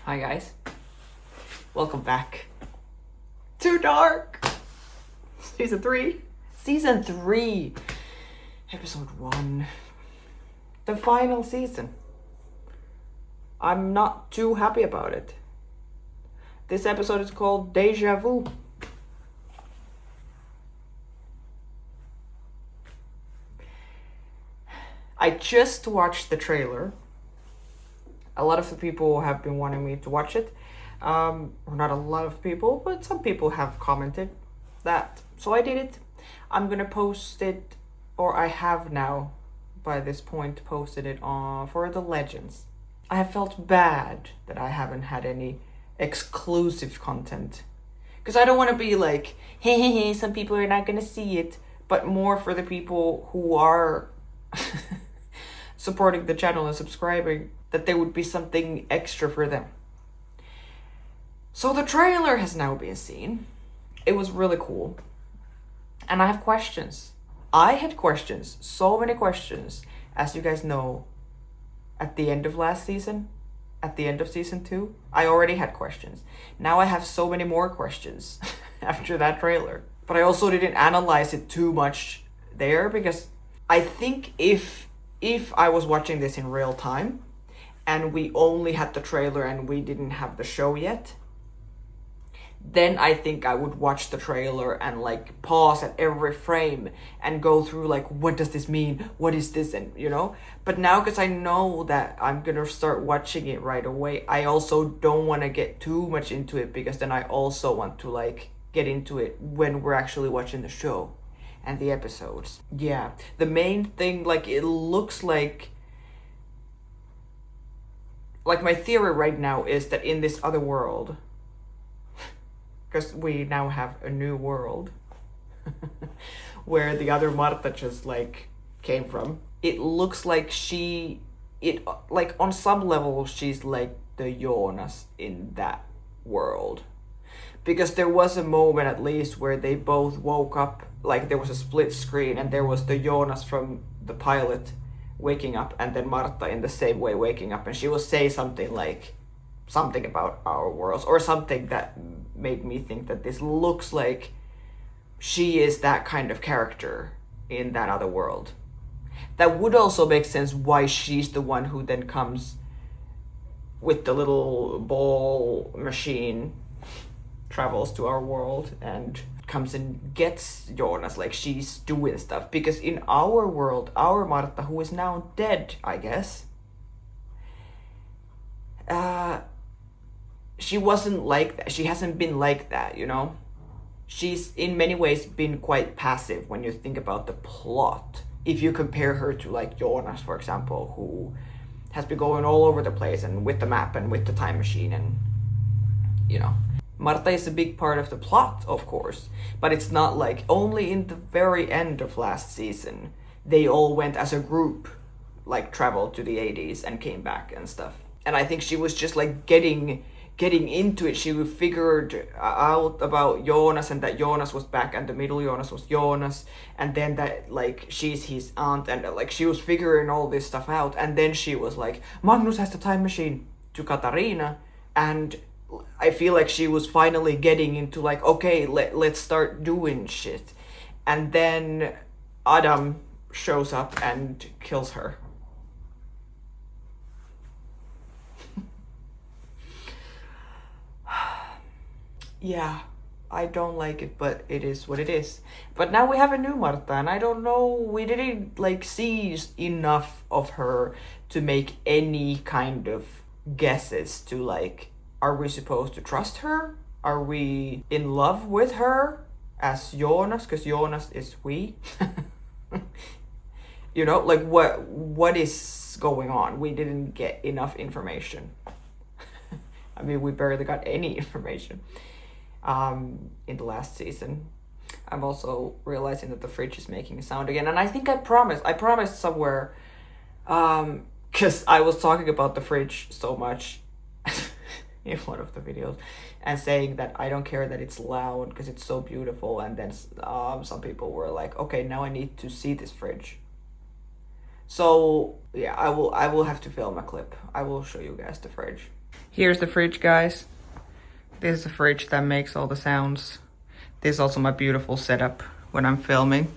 Hi guys, welcome back to Dark Season 3. Season 3, Episode 1. The final season. I'm not too happy about it. This episode is called Deja-vu. I just watched the trailer. A lot of the people have been wanting me to watch it. Or not a lot of people, but some people have commented that. So I did it. I'm gonna post it, or I have now, by this point, posted it on for the Legends. I have felt bad that I haven't had any exclusive content. Because I don't want to be like, hey, some people are not gonna see it, but more for the people who are supporting the channel and subscribing, that there would be something extra for them. So the trailer has now been seen. It was really cool. And I have questions. I had questions, so many questions, as you guys know, at the end of last season, at the end of season 2, I already had questions. Now I have so many more questions after that trailer. But I also didn't analyze it too much there, because I think if I was watching this in real time, and we only had the trailer and we didn't have the show yet, then I think I would watch the trailer and like pause at every frame and go through like, what does this mean? What is this? And you know, but now because I know that I'm gonna start watching it right away, I also don't want to get too much into it, because then I also want to like get into it when we're actually watching the show and the episodes. Yeah, the main thing, like it looks like my theory right now is that in this other world, because we now have a new world where the other Marta just like came from, it looks like like on some level she's like the Jonas in that world, because there was a moment at least where they both woke up, like there was a split screen and there was the Jonas from the pilot waking up and then Marta in the same way waking up, and she will say something about our worlds or something that made me think that this looks like she is that kind of character in that other world. That would also make sense why she's the one who then comes with the little ball machine, travels to our world and comes and gets Jonas, like she's doing stuff. Because in our world, our Marta, who is now dead, I guess, she wasn't like that. She hasn't been like that, you know? She's in many ways been quite passive when you think about the plot. If you compare her to like Jonas, for example, who has been going all over the place and with the map and with the time machine, and you know. Marta is a big part of the plot, of course, but it's not like only in the very end of last season they all went as a group, like traveled to the 80s and came back and stuff. And I think she was just like getting into it. She figured out about Jonas, and that Jonas was back and the middle Jonas was Jonas, and then that like she's his aunt, and like she was figuring all this stuff out. And then she was like, Magnus has the time machine, to Katarina, and I feel like she was finally getting into like, okay, let's start doing shit. And then Adam shows up and kills her. Yeah, I don't like it, but it is what it is. But now we have a new Marta, and I don't know, we didn't like see enough of her to make any kind of guesses to like, are we supposed to trust her? Are we in love with her as Jonas? Because Jonas is we. You know, like what is going on? We didn't get enough information. I mean, we barely got any information in the last season. I'm also realizing that the fridge is making a sound again. And I think I promised somewhere, because I was talking about the fridge so much in one of the videos and saying that I don't care that it's loud because it's so beautiful. And then some people were like, okay, now I need to see this fridge. So yeah, I will have to film a clip. I will show you guys the fridge. Here's the fridge, guys. This is the fridge that makes all the sounds. This is also my beautiful setup when I'm filming.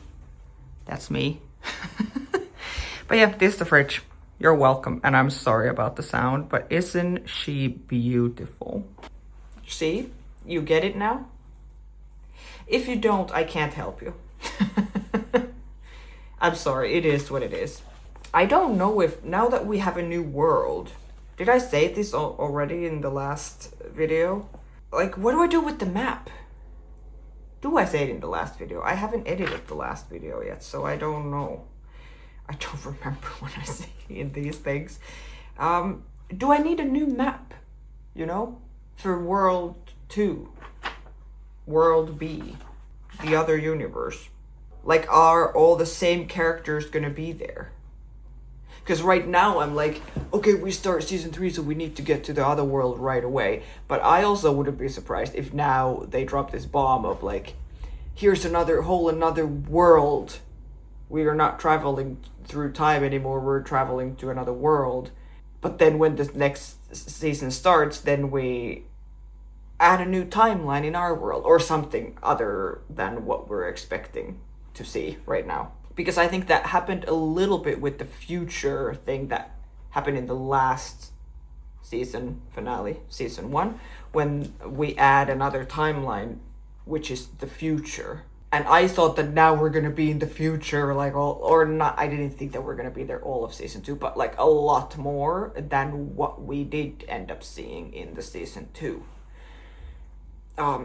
That's me. But yeah, this is the fridge. You're welcome. And I'm sorry about the sound, but isn't she beautiful? See? You get it now? If you don't, I can't help you. I'm sorry, it is what it is. I don't know if, now that we have a new world, did I say this already in the last video? Like, what do I do with the map? Do I say it in the last video? I haven't edited the last video yet, so I don't know. I don't remember what I say in these things. Do I need a new map? You know? For World 2. World B. The other universe. Like, are all the same characters gonna be there? Because right now I'm like, okay, we start season 3, so we need to get to the other world right away. But I also wouldn't be surprised if now they drop this bomb of like, here's another world. We are not traveling through time anymore, we're traveling to another world. But then when this next season starts, then we add a new timeline in our world, or something other than what we're expecting to see right now. Because I think that happened a little bit with the future thing that happened in the last season finale, season 1, when we add another timeline, which is the future. And I thought that now we're gonna be in the future, like or not, I didn't think that we're gonna be there all of season 2, but like a lot more than what we did end up seeing in the season 2.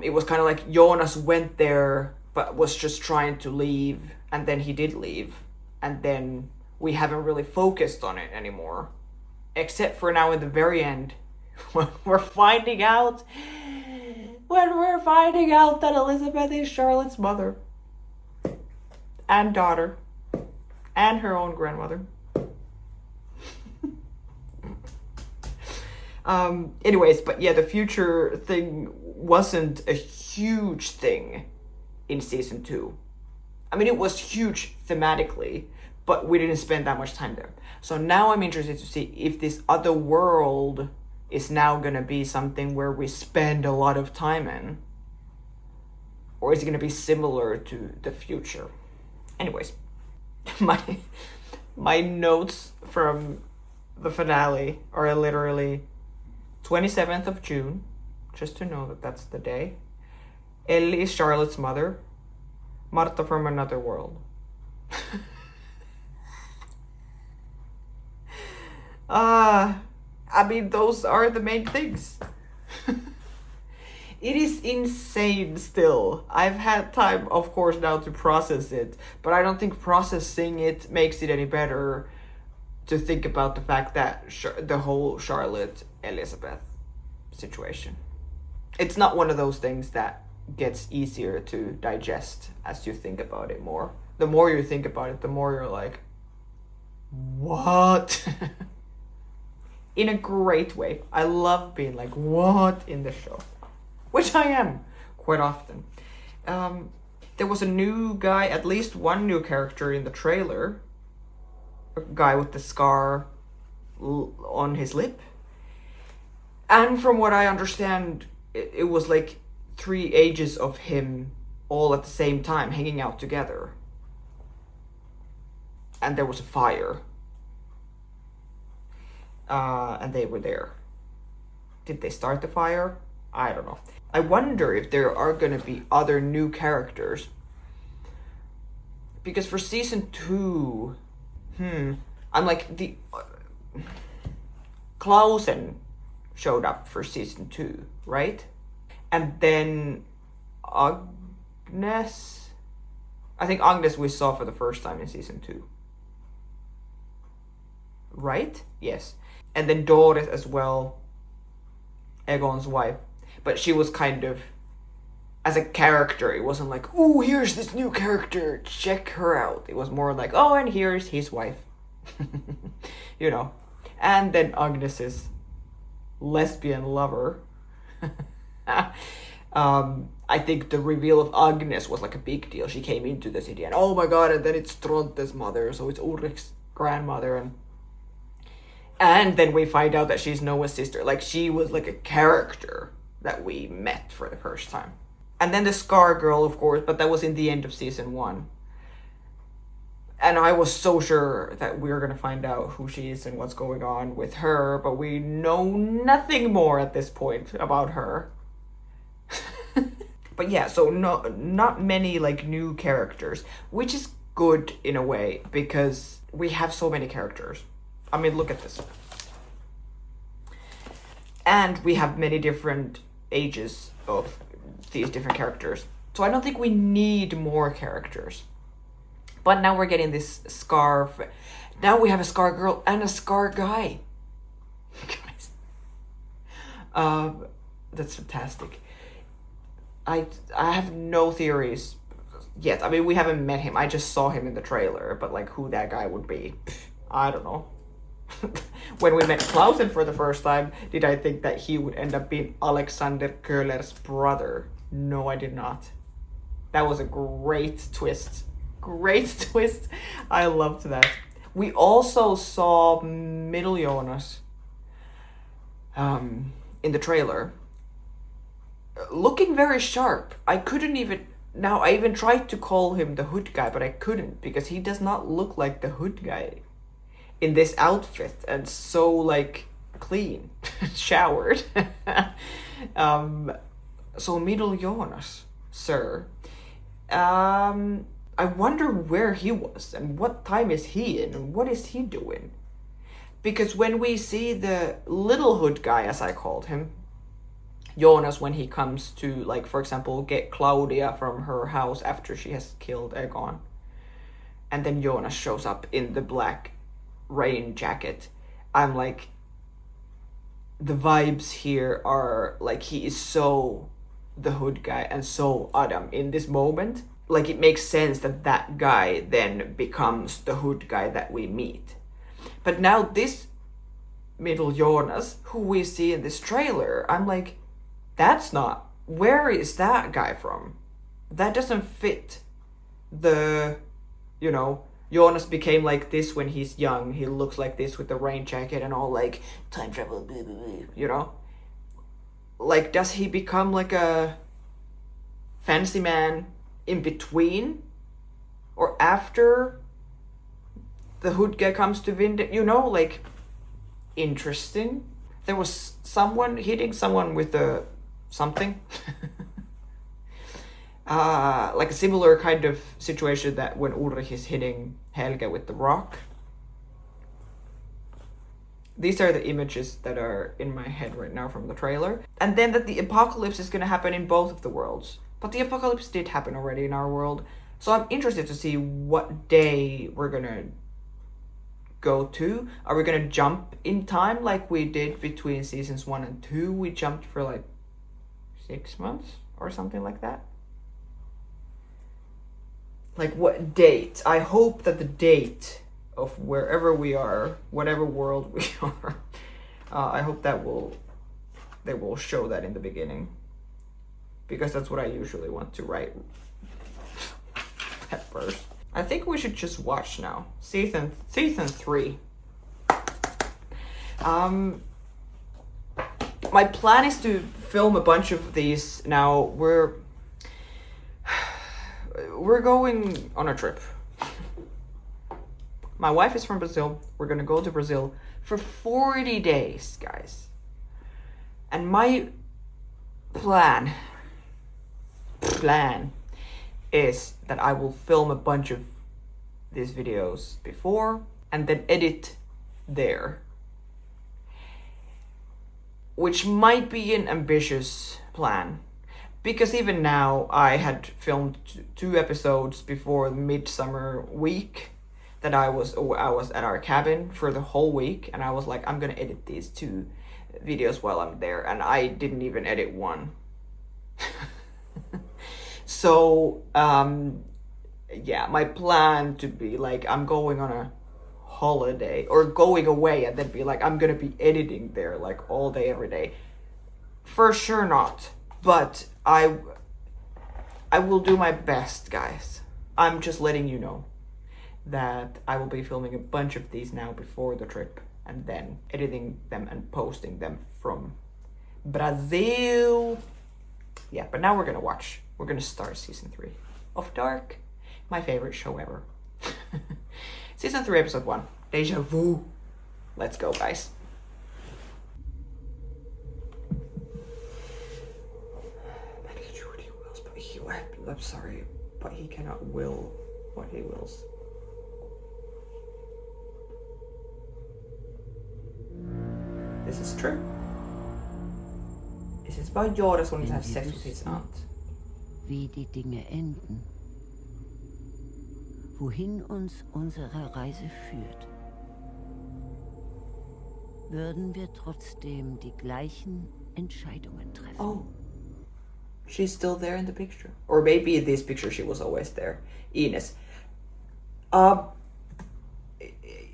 It was kind of like Jonas went there, but was just trying to leave, and then he did leave, and then we haven't really focused on it anymore, except for now in the very end, when we're finding out that Elizabeth is Charlotte's mother and daughter and her own grandmother. Anyways, but yeah, the future thing wasn't a huge thing in season 2. I mean, it was huge thematically, but we didn't spend that much time there. So now I'm interested to see if this other world is now gonna be something where we spend a lot of time in, or is it gonna be similar to the future? Anyways, my notes from the finale are literally 27th of June, just to know that that's the day. Ellie is Charlotte's mother. Marta from another world. I mean, those are the main things. It is insane still. I've had time, of course, now to process it, but I don't think processing it makes it any better to think about the fact that the whole Charlotte-Elizabeth situation. It's not one of those things that gets easier to digest as you think about it more. The more you think about it, the more you're like, what? In a great way. I love being like, what, in the show? Which I am quite often. There was a new guy, at least one new character in the trailer. A guy with the scar on his lip. And from what I understand, it was like 3 ages of him all at the same time hanging out together. And there was a fire. And they were there. Did they start the fire? I don't know. I wonder if there are gonna be other new characters. Because for season 2, I'm like, the Clausen showed up for season 2, right? And then Agnes, I think Agnes we saw for the first time in season 2. Right? Yes. And then Doris as well, Egon's wife. But she was kind of, as a character, it wasn't like, oh, here's this new character, check her out. It was more like, oh, and here's his wife. You know. And then Agnes's lesbian lover. I think the reveal of Agnes was like a big deal. She came into the city and oh my god, and then it's Tronte's mother, so it's Ulrich's grandmother, And then we find out that she's Noah's sister. Like, she was like a character that we met for the first time. And then the Scar girl, of course, but that was in the end of season 1. And I was so sure that we were going to find out who she is and what's going on with her, but we know nothing more at this point about her. But yeah, so not many like new characters, which is good in a way because we have so many characters. I mean, look at this. And we have many different ages of these different characters. So I don't think we need more characters. But now we're getting this Scar. Now we have a Scar girl and a Scar guy. Guys. That's fantastic. I have no theories yet. I mean, we haven't met him. I just saw him in the trailer. But like who that guy would be, I don't know. When we met Clausen for the first time, did I think that he would end up being Alexander Köhler's brother? No, I did not. That was a great twist. Great twist. I loved that. We also saw Middle Jonas in the trailer. Looking very sharp. I couldn't even... Now, I even tried to call him the hood guy, but I couldn't because he does not look like the hood guy in this outfit and so, like, clean. Showered. So, Middle Jonas, sir. I wonder where he was and what time is he in and what is he doing? Because when we see the little hood guy, as I called him, Jonas, when he comes to, like, for example, get Claudia from her house after she has killed Egon, and then Jonas shows up in the black rain jacket, I'm like, the vibes here are like he is so the hood guy and so Adam in this moment. Like, it makes sense that that guy then becomes the hood guy that we meet. But now this Middle Jonas, who we see in this trailer, I'm like, that's not... Where is that guy from? That doesn't fit the... You know, Jonas became like this when he's young. He looks like this with the rain jacket and all, like, time travel, blah, blah, blah, you know? Like, does he become like a fancy man in between or after the hood guy comes to Vind? You know, like, interesting. There was someone hitting someone with a something. Like a similar kind of situation that when Ulrich is hitting Helge with the rock. These are the images that are in my head right now from the trailer. And then that the apocalypse is going to happen in both of the worlds. But the apocalypse did happen already in our world. So I'm interested to see what day we're going to go to. Are we going to jump in time like we did between seasons 1 and 2? We jumped for like 6 months or something like that. Like, what date? I hope that the date of wherever we are, whatever world we are, I hope that they will show that in the beginning. Because that's what I usually want to write at first. I think we should just watch now. Season 3. My plan is to film a bunch of these now. We're going on a trip. My wife is from Brazil. We're gonna go to Brazil for 40 days, guys. And my plan is that I will film a bunch of these videos before and then edit there. Which might be an ambitious plan. Because even now, I had filmed 2 episodes before the midsummer week that I was at our cabin for the whole week, and I was like, I'm gonna edit these 2 videos while I'm there, and I didn't even edit one. So, yeah, my plan to be like, I'm going on a holiday, or going away, and then be like, I'm gonna be editing there, like, all day, every day. For sure not. But I will do my best, guys. I'm just letting you know that I will be filming a bunch of these now before the trip. and then editing them and posting them from Brazil. Yeah, but now we're gonna start season 3 of Dark, my favorite show ever. Season 3, episode 1, Deja-vu. Let's go, guys. Man can do what he wills, but I'm sorry, but he cannot will what he wills. This is true. Es ist bei Joris when he has sex with his aunt. Wie die Dinge enden. Wohin uns unsere Reise führt. Würden wir trotzdem die gleichen Entscheidungen treffen. Oh. She's still there in the picture. Or maybe in this picture she was always there. Ines.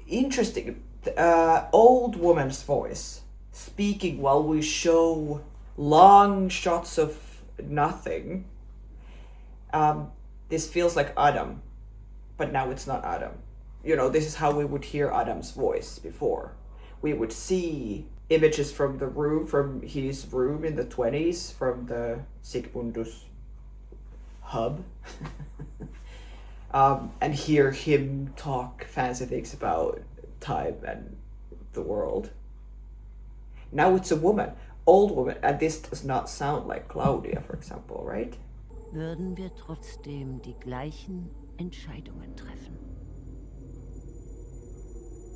Interesting. Old woman's voice speaking while we show long shots of nothing. This feels like Adam, but now it's not Adam. You know, this is how we would hear Adam's voice before. We would see images from the room, from his room in the 20s, from the Sigmundus hub, and hear him talk fancy things about time and the world. Now it's a woman, old woman, and this does not sound like Claudia, for example, right? Würden wir trotzdem die gleichen Entscheidungen treffen?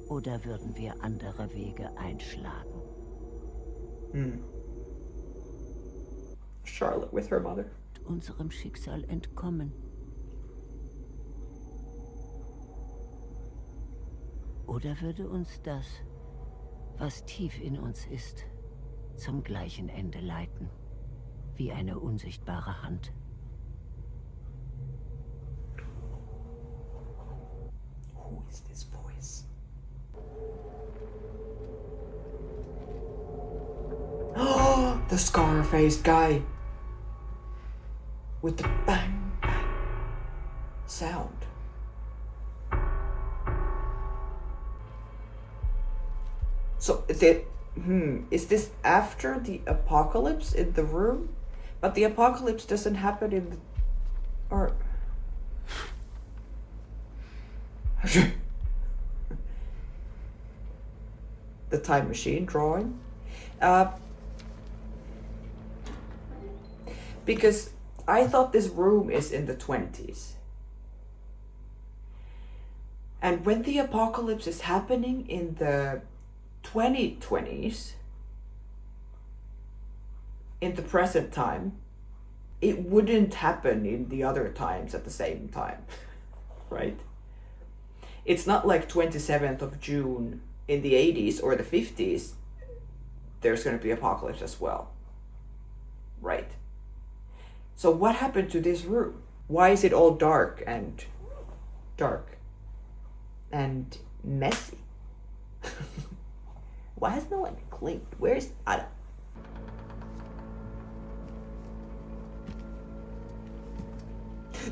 Oder würden wir andere Wege einschlagen? Charlotte with her mother. Unserem Schicksal entkommen. Oder würde uns das, was tief in uns ist, zum gleichen Ende leiten, wie eine unsichtbare Hand? Who is this voice? Oh, the scar-faced guy with the bang bang sound. So is this after the apocalypse in the room? But the apocalypse doesn't happen in the, or the time machine drawing. Because I thought this room is in the 20s. And when the apocalypse is happening in the 2020s, in the present time, it wouldn't happen in the other times at the same time, right? It's not like 27th of June in the 80s or the 50s, there's going to be apocalypse as well, right? So what happened to this room? Why is it all dark and messy? Why has no one cleaned? Where's Adam?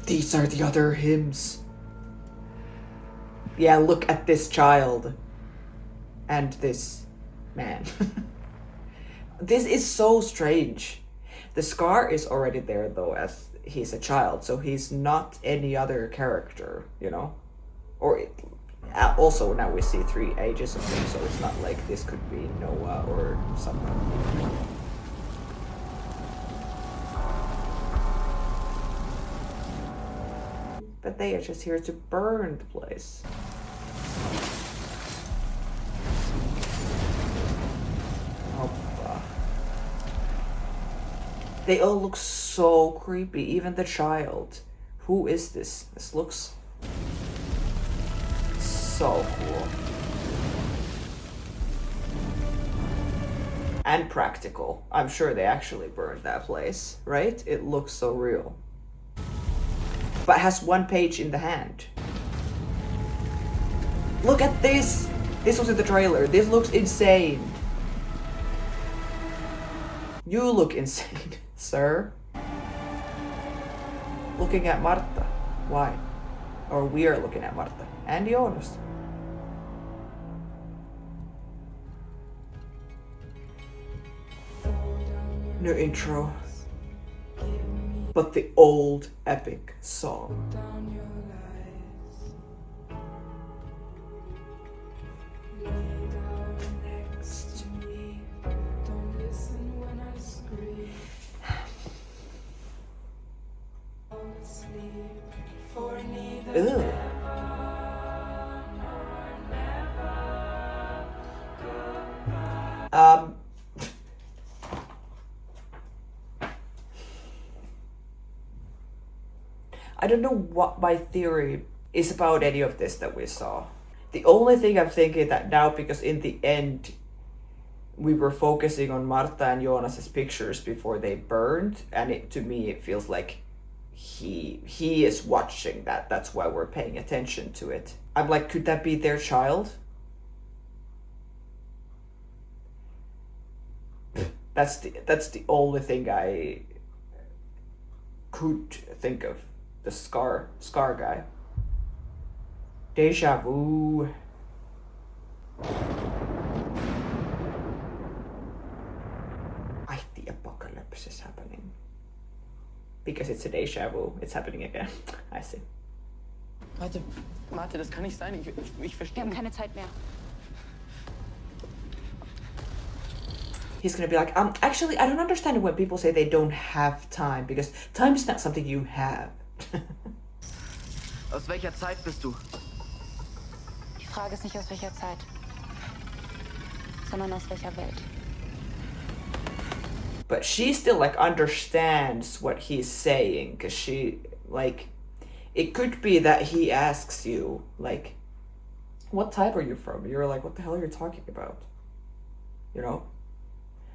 These are the other hymns. Yeah, look at this child. And this man. This is so strange. The scar is already there though, as he's a child, so he's not any other character, you know? Or also now we see 3 ages of him, so it's not like this could be Noah or someone. But they are just here to burn the place. They all look so creepy, even the child. Who is this? This looks so cool. And practical. I'm sure they actually burned that place, right? It looks so real. But has 1 page in the hand. Look at this! This was in the trailer. This looks insane. You look insane, sir. Looking at Marta. Why? Or we are looking at Marta. And Jonas. No intro. But the old epic song. Ew. I don't know what my theory is about any of this that we saw. The only thing I'm thinking that now, because in the end we were focusing on Marta and Jonas's pictures before they burned, and to me it feels like he is watching that. That's why we're paying attention to it. I'm like, could that be their child? That's the only thing I could think of. The Scar guy. Deja-vu. The apocalypse is happening. Because it's a deja vu. It's happening again. I see. Warte, Marte, das kann nicht sein. Ich verstehe. Wir haben keine Zeit mehr. He's gonna be like, actually, I don't understand when people say they don't have time, because time is not something you have. Aus welcher Zeit bist du? Die Frage ist nicht aus welcher Zeit, sondern aus welcher Welt. But she still like understands what he's saying, because she like, it could be that he asks you like, what type are you from? You're like, what the hell are you talking about? You know?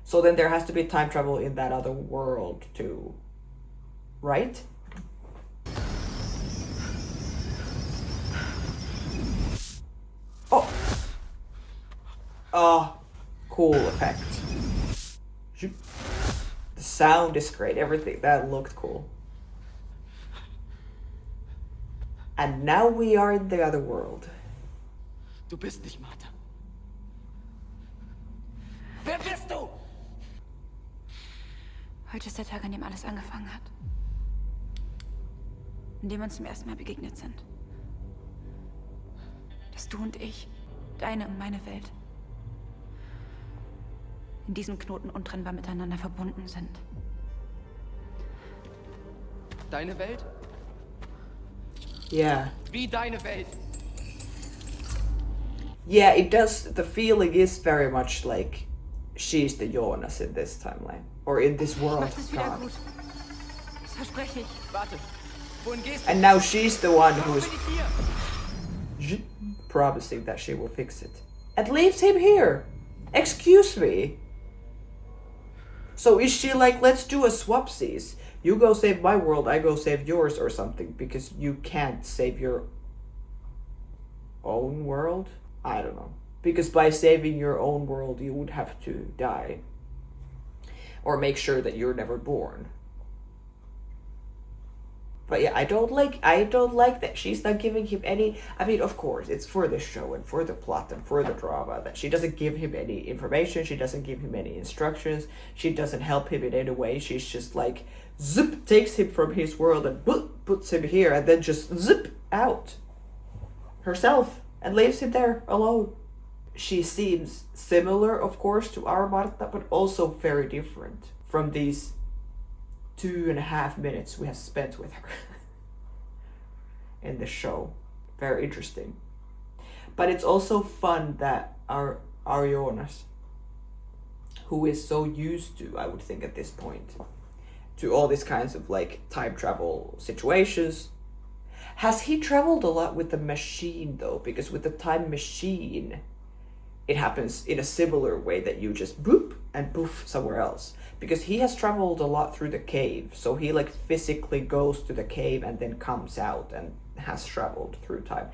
So then there has to be time travel in that other world too, right? Oh. Oh, cool effect. The sound is great, everything, that looked cool. And now we are in the other world. Du bist nicht Marta. Wer bist du? Heute ist der Tag, an dem alles angefangen hat. An dem wir uns zum ersten Mal begegnet sind. Dass du und ich, deine und meine Welt, in diesem Knoten untrennbar miteinander verbunden sind. Deine Welt? Yeah. Wie deine Welt? Yeah, it does. The feeling is very much like she's the Jonas in this timeline. Or in this world. Macht es wieder gut. Das verspreche ich. Warte, wohin gehst du? And now she's the one who's Bin ich hier? promising that she will fix it. And leaves him here. Excuse me. So is she like, let's do a swapsies. You go save my world, I go save yours or something, because you can't save your own world? I don't know. Because by saving your own world, you would have to die. Or make sure that you're never born. But yeah, I don't like that she's not giving him any. I mean, of course, it's for the show and for the plot and for the drama that she doesn't give him any information. She doesn't give him any instructions. She doesn't help him in any way. She's just like, zip, takes him from his world and puts him here, and then just zip out herself and leaves him there alone. She seems similar, of course, to our Marta, but also very different from these 2.5 minutes we have spent with her in the show. Very interesting. But it's also fun that our Jonas, who is so used to, I would think at this point, to all these kinds of like time travel situations. Has he traveled a lot with the machine though? Because with the time machine, it happens in a similar way that you just boop and poof somewhere else. Because he has traveled a lot through the cave, so he like physically goes to the cave and then comes out and has traveled through time.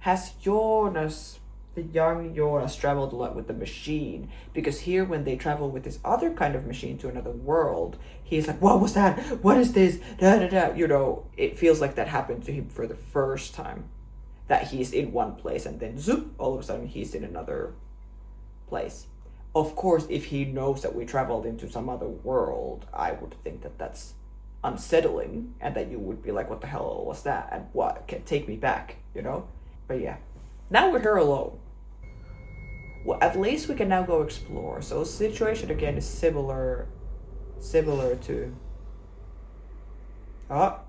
Has Jonas, the young Jonas, traveled a lot with the machine? Because here when they travel with this other kind of machine to another world, he's like, what was that? What is this? Da, da, da. You know, it feels like that happened to him for the first time. That he's in one place and then zoop, all of a sudden he's in another place. Of course, if he knows that we traveled into some other world, I would think that that's unsettling, and that you would be like, what the hell was that? And what can take me back, you know? But yeah, now we're here alone. Well, at least we can now go explore. So the situation again is similar to... Oh,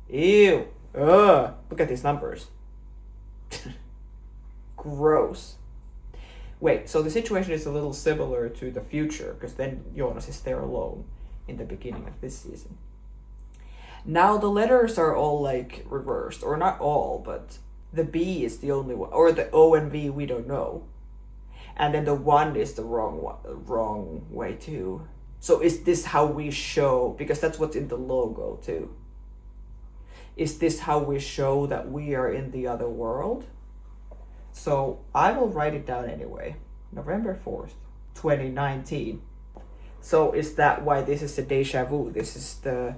ew, ugh, look at these numbers. Gross. Wait, so the situation is a little similar to the future, because then Jonas is there alone in the beginning of this season. Now the letters are all like reversed, or not all, but the B is the only one, or the O and V we don't know. And then the 1 is the wrong way too. So is this how we show, because that's what's in the logo too. Is this how we show that we are in the other world? So I will write it down anyway. November 4th, 2019. So is that why this is the Deja-vu? This is the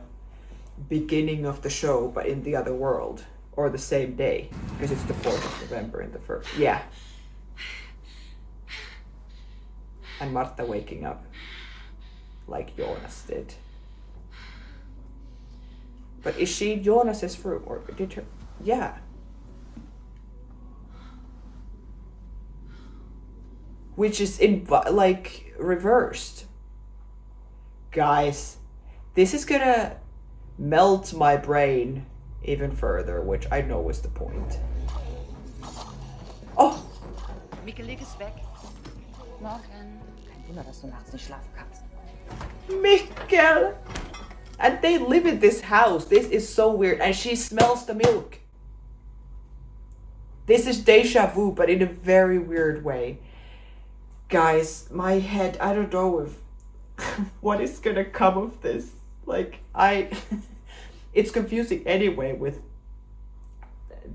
beginning of the show, but in the other world, or the same day, because it's the 4th of November in the first. Yeah. And Marta waking up like Jonas did. But is she Jonas's room, or did her? Yeah. Which is in like reversed. Guys, this is gonna melt my brain even further, which I know is the point. Oh! Mikkel, ist weg. Morgen. Kein Wunder, dass du nachts nicht schlafen kannst. Mikkel! And they live in this house. This is so weird. And she smells the milk. This is deja vu, but in a very weird way. Guys, my head, I don't know if what is gonna come of this. Like, it's confusing anyway with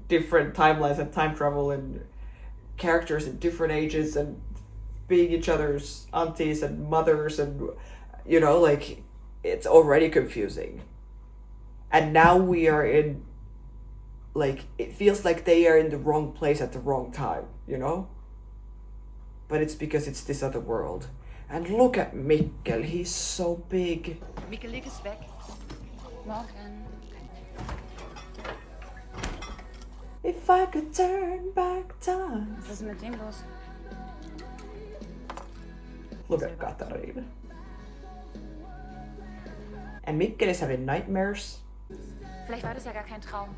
different timelines and time travel and characters in different ages and being each other's aunties and mothers, and you know, like, it's already confusing. And now we are in, like, it feels like they are in the wrong place at the wrong time, you know? But it's because it's this other world. And look at Mikkel, he's so big. Mikkel, ist weg. Morgen. If I could turn back time. Was ist mit dem los? Look at Katarina. And Mikkel is having nightmares. Vielleicht war das ja gar kein Traum.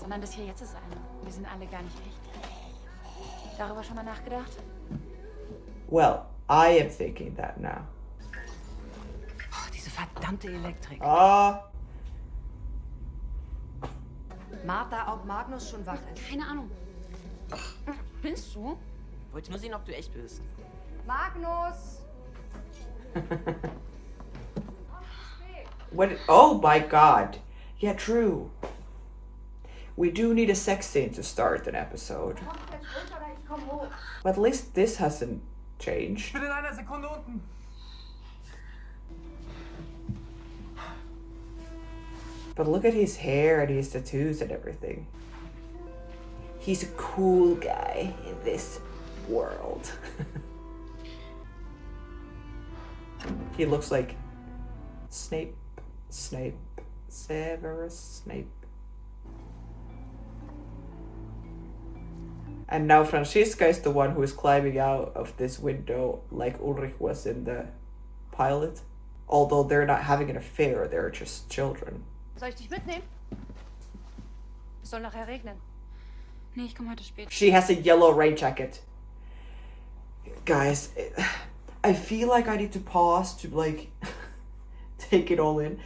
Sondern das hier jetzt ist einer. Wir sind alle gar nicht echt. Darüber schon mal nachgedacht? Well, I am thinking that now. Oh, diese verdammte Elektrik. Martha, ob Magnus schon wach ist. Keine Ahnung. Bist du? Wollte nur sehen, ob du echt bist. Magnus! What? Oh my god. Yeah, true. We do need a sex scene to start an episode. But at least this hasn't changed. Bin in einer Sekunde unten. But look at his hair and his tattoos and everything. He's a cool guy in this world. He looks like Snape, Severus Snape. And now Franziska is the one who is climbing out of this window like Ulrich was in the pilot. Although they're not having an affair, they're just children. Soll ich dich mitnehmen? Es soll nachher regnen. Nee, ich komme heute spät. She has a yellow rain jacket. Guys, I feel like I need to pause to like take it all in.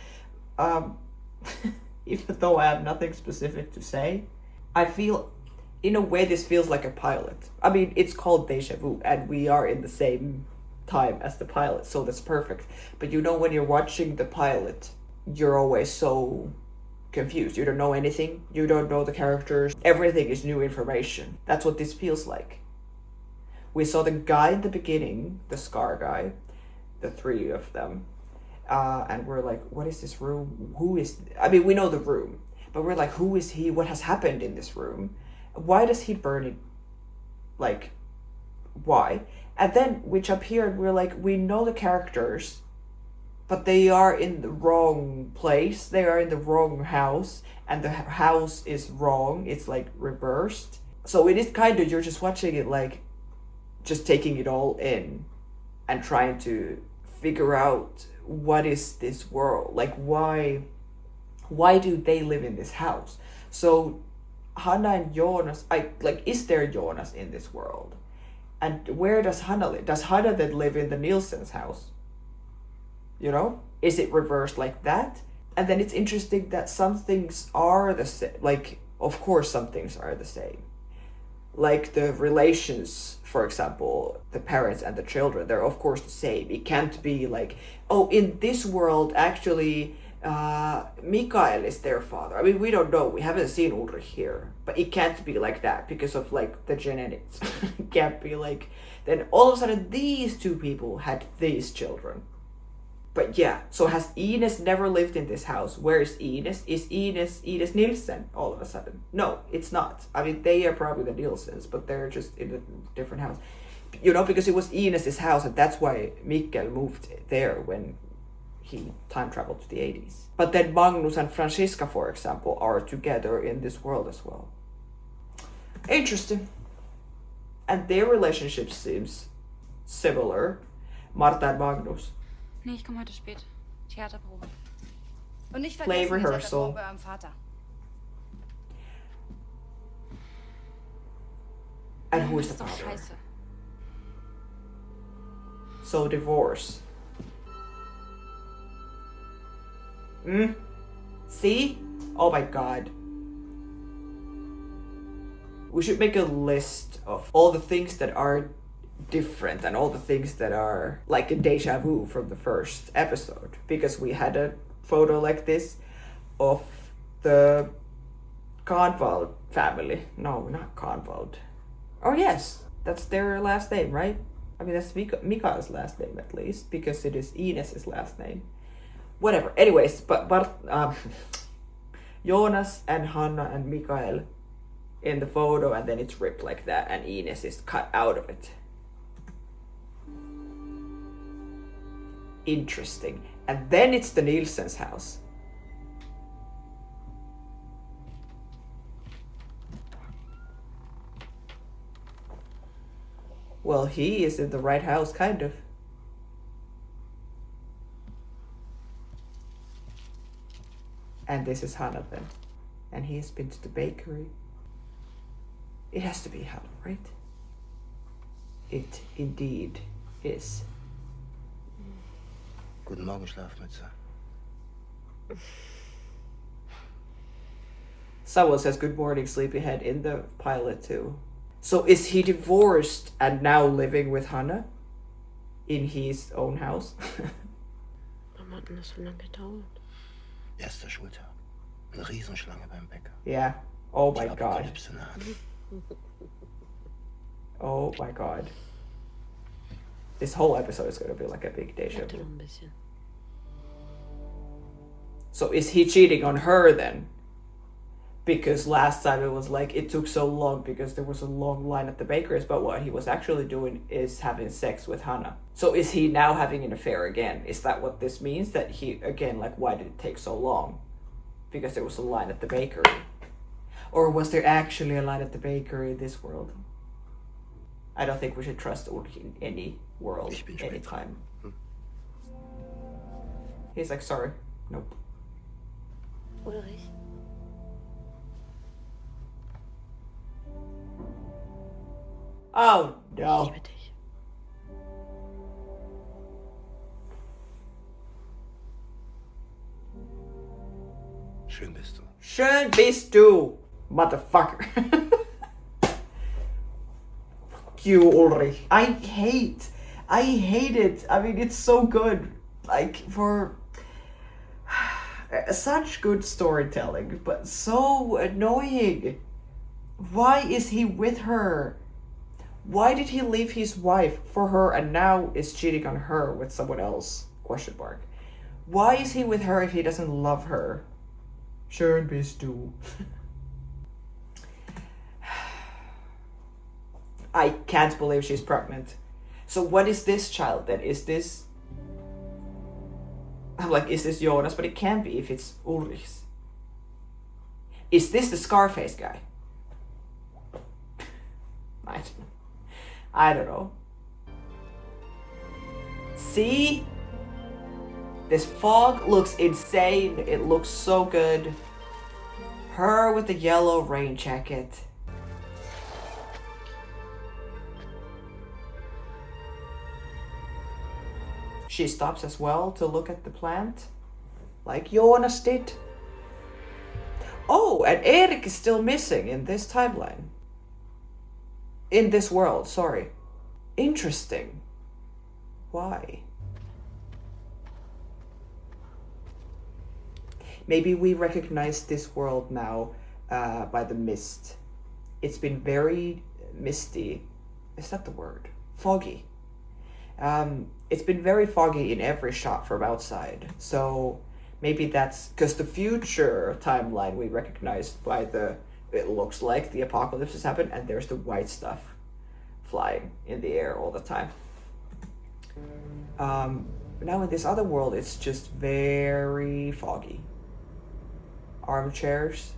Even though I have nothing specific to say, I feel, in a way, this feels like a pilot. I mean, it's called Deja Vu, and we are in the same time as the pilot, so that's perfect. But you know, when you're watching the pilot, you're always so confused. You don't know anything. You don't know the characters. Everything is new information. That's what this feels like. We saw the guy in the beginning, the Scar guy, the three of them. And we're like, what is this room? Who is... I mean, we know the room. But we're like, who is he? What has happened in this room? Why does he burn it, like, why? And then we jump here and we're like, we know the characters, but they are in the wrong place. They are in the wrong house, and the house is wrong. It's like reversed. So it is kind of, you're just watching it like, just taking it all in and trying to figure out what is this world? Like, why do they live in this house? So Hannah and Jonas, is there Jonas in this world? And where does Hannah live? Does Hannah then live in the Nielsen's house? You know? Is it reversed like that? And then it's interesting that some things are the same. Like, of course some things are the same. Like the relations, for example, the parents and the children, they're of course the same. It can't be like, oh, in this world, actually, Mikael is their father. I mean, we don't know. We haven't seen Ulrich here. But it can't be like that because of, like, the genetics. It can't be like, then all of a sudden these two people had these children. But yeah, so has Ines never lived in this house? Where is Ines? Is Ines Nielsen all of a sudden? No, it's not. I mean, they are probably the Nielsens, but they're just in a different house. You know, because it was Ines' house, and that's why Mikael moved there when he time traveled to the 80s. But then Magnus and Franziska, for example, are together in this world as well. Interesting. And their relationship seems similar. Martha and Magnus. Nee, ich komme heute spät. Theaterprobe. Und nicht Play vergessen, ihr seid der rehearsal. Bombe am Vater. And who is the Das ist doch father? scheiße. So divorce. See? Oh my god. We should make a list of all the things that are different and all the things that are like a deja vu from the first episode, because we had a photo like this of the Kahnwald family. No, not Kahnwald. Oh yes, that's their last name, right? I mean, that's Mikael's last name at least, because it is Ines' last name. Whatever. Anyways, but Jonas and Hannah and Mikael in the photo, and then it's ripped like that, and Ines is cut out of it. Interesting. And then it's the Nielsen's house. Well, he is in the right house, kind of. And this is Hannah then. And he's been to the bakery. It has to be Hannah, right? It indeed is. Guten Morgen, Schlafmütze. Someone says good morning, sleepyhead in the pilot too. So is he divorced and now living with Hannah? In his own house? Warum hat denn das so lange gedauert? Erster Schultag. Eine Riesenschlange beim Bäcker. Yeah. Oh my Die god. Apokalypse naht. Oh my god. This whole episode is gonna be like a big deja Warte vu. noch ein bisschen. So is he cheating on her then? Because last time it was like it took so long because there was a long line at the baker's, but what he was actually doing is having sex with Hannah. So is he now having an affair again? Is that what this means? That he, again, like, why did it take so long? Because there was a line at the bakery. Or was there actually a line at the bakery in this world? I don't think we should trust Ulrich in any world, Ich bin spät anytime. dran. He's like, sorry, nope. Ulrich? Oh Ich no. liebe dich. Schön bist du. Schön bist du, motherfucker. Fuck you, Ulrich. I hate it. I mean, it's so good. Like, for such good storytelling, but so annoying. Why is he with her? Why did he leave his wife for her and now is cheating on her with someone else? Question mark. Why is he with her if he doesn't love her? Schön bist du. I can't believe she's pregnant. So what is this child then? Is this... I'm like, is this Jonas? But it can't be if it's Ulrich's. Is this the Scarface guy? I don't know. See? This fog looks insane. It looks so good. Her with the yellow rain jacket. She stops as well to look at the plant, like Jonas did. Oh, and Erik is still missing in this timeline. In this world, sorry. Interesting. Why? Maybe we recognize this world now by the mist. It's been very misty. Is that the word? Foggy. It's been very foggy in every shot from outside. So maybe that's because the future timeline we recognized by the... It looks like the apocalypse has happened and there's the white stuff flying in the air all the time. Now in this other world, it's just very foggy. Armchairs.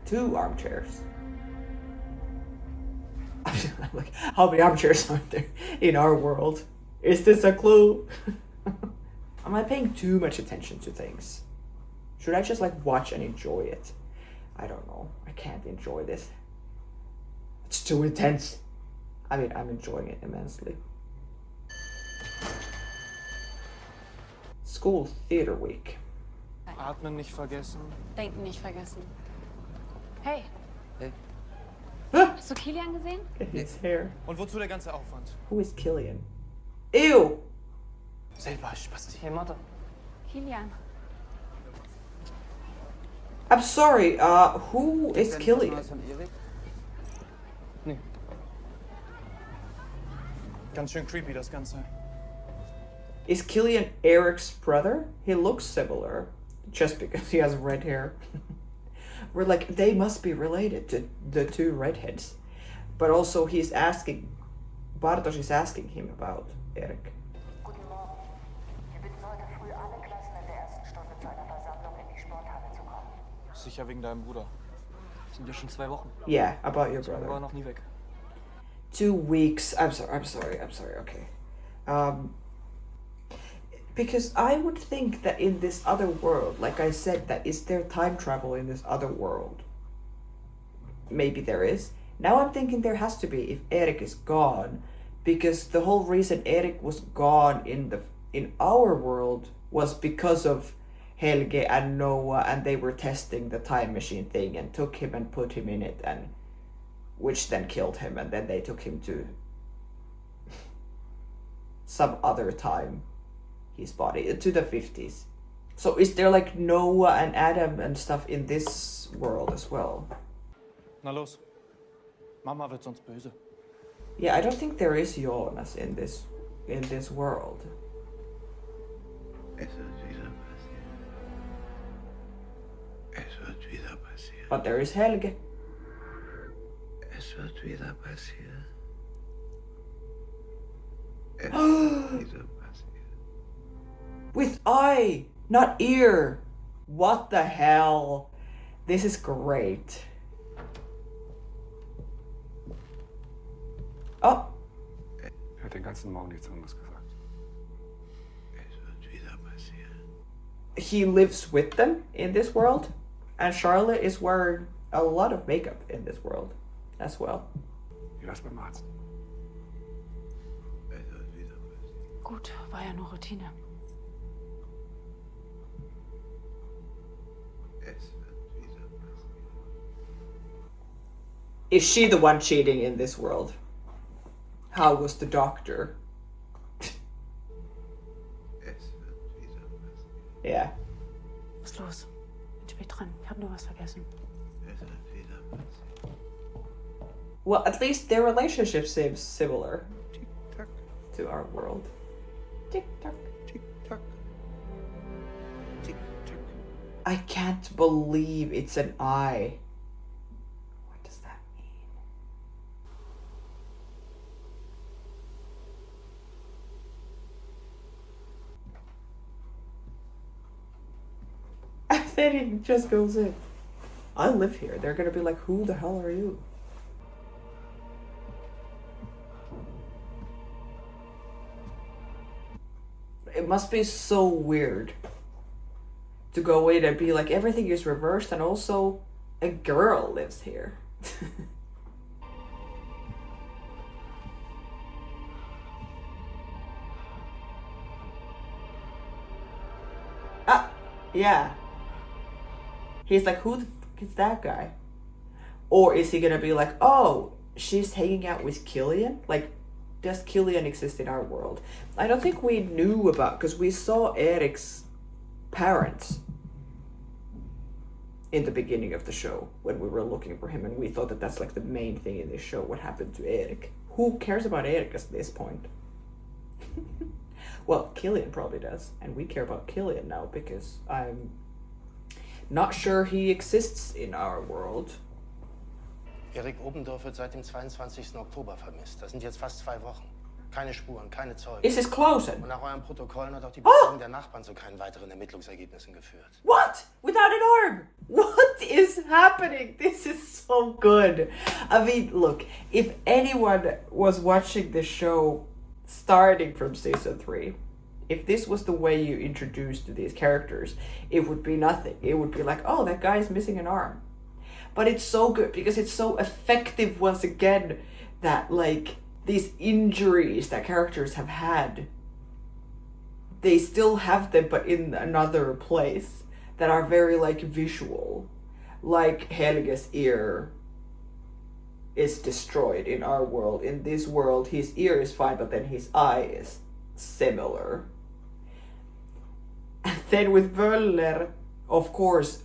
2 armchairs. I'm like, how many armchairs are there in our world? Is this a clue? Am I paying too much attention to things? Should I just like watch and enjoy it? I don't know. I can't enjoy this. It's too intense. I mean, I'm enjoying it immensely. School Theater Week. Atmen nicht vergessen. Denken nicht vergessen. Hey. Hey. Hast du Kilian gesehen? His hair. Und wozu der ganze Aufwand? Who is Killian? Ew! Selber Spasti. Hey, Martha. Kilian. I'm sorry, who is Killian? Von Erik? Nee. Ganz schön creepy, das Ganze. Is Killian Eric's brother? He looks similar, just because he has red hair. We're like, they must be related to the 2 redheads. But also he's asking, Bartosz is asking him about Erik. Guten Morgen. Wir bitten heute früh alle Klassen in der 1. Stunde zu einer Versammlung in die Sporthalle zu kommen. Sicher wegen deinem Bruder. Sind ja schon 2 Wochen. Yeah, about your Ich war brother. noch nie weg. 2 weeks. I'm sorry. Okay. Because I would think that in this other world, like I said, that is there time travel in this other world? Maybe there is. Now I'm thinking there has to be if Erik is gone, because the whole reason Erik was gone in our world was because of Helge and Noah, and they were testing the time machine thing and took him and put him in it, and which then killed him, and then they took him to some other time. His body to the 50s. So is there like Noah and Adam and stuff in this world as well? Na los. Mama wird sonst böse. Yeah, I don't think there is Jonas in this world. Es wird wieder passieren. Es wird wieder passieren. But there is Helge. Es wird wieder passieren. Es wird wieder passieren. With eye, not ear. What the hell? This is great. Oh. Er hat den ganzen Morgen nichts anderes gesagt. Es wird wieder passieren. He lives with them in this world, and Charlotte is wearing a lot of makeup in this world as well. Wie war's beim Arzt? Es wird wieder passieren. Gut, war ja nur Routine. Es wird wieder passieren. Is she the one cheating in this world? How was the doctor? Es wird wieder passieren. Yeah. Was ist los? Bin spät dran. Ich hab nur was vergessen. Es wird wieder passieren. Well, at least their relationship seems similar Tick-tack, to our world. Tick tock. tick-tack. Tick-tack. I can't believe it's an eye. What does that mean? then he just goes in. I live here. They're gonna be like, who the hell are you? It must be so weird to go in and be like, everything is reversed and also a girl lives here. Ah, yeah. He's like, who the fuck is that guy? Or is he gonna be like, oh, she's hanging out with Killian? Like, does Killian exist in our world? I don't think we knew about, because we saw Eric's parents in the beginning of the show when we were looking for him, and we thought that that's like the main thing in this show. What happened to Eric? Who cares about Eric at this point? Well, Killian probably does, and we care about Killian now because I'm not sure he exists in our world. Erik Obendorf wird seit dem 22. Oktober vermisst. Das sind jetzt fast 2 Wochen. Keine Spuren, keine Zeugen. Ist es Klausen? Und nach euren Protokollen hat auch die Befragung der Nachbarn zu keinen weiteren Ermittlungsergebnissen geführt. What? Without an arm? What is happening? This is so good. I mean, look, if anyone was watching the show starting from season 3, if this was the way you introduced to these characters, it would be nothing. It would be like, oh, that guy is missing an arm. But it's so good because it's so effective once again that, like, these injuries that characters have had, they still have them but in another place that are very, like, visual. Like Helge's ear is destroyed in our world. In this world, his ear is fine, but then his eye is similar. And then with Wöller, of course,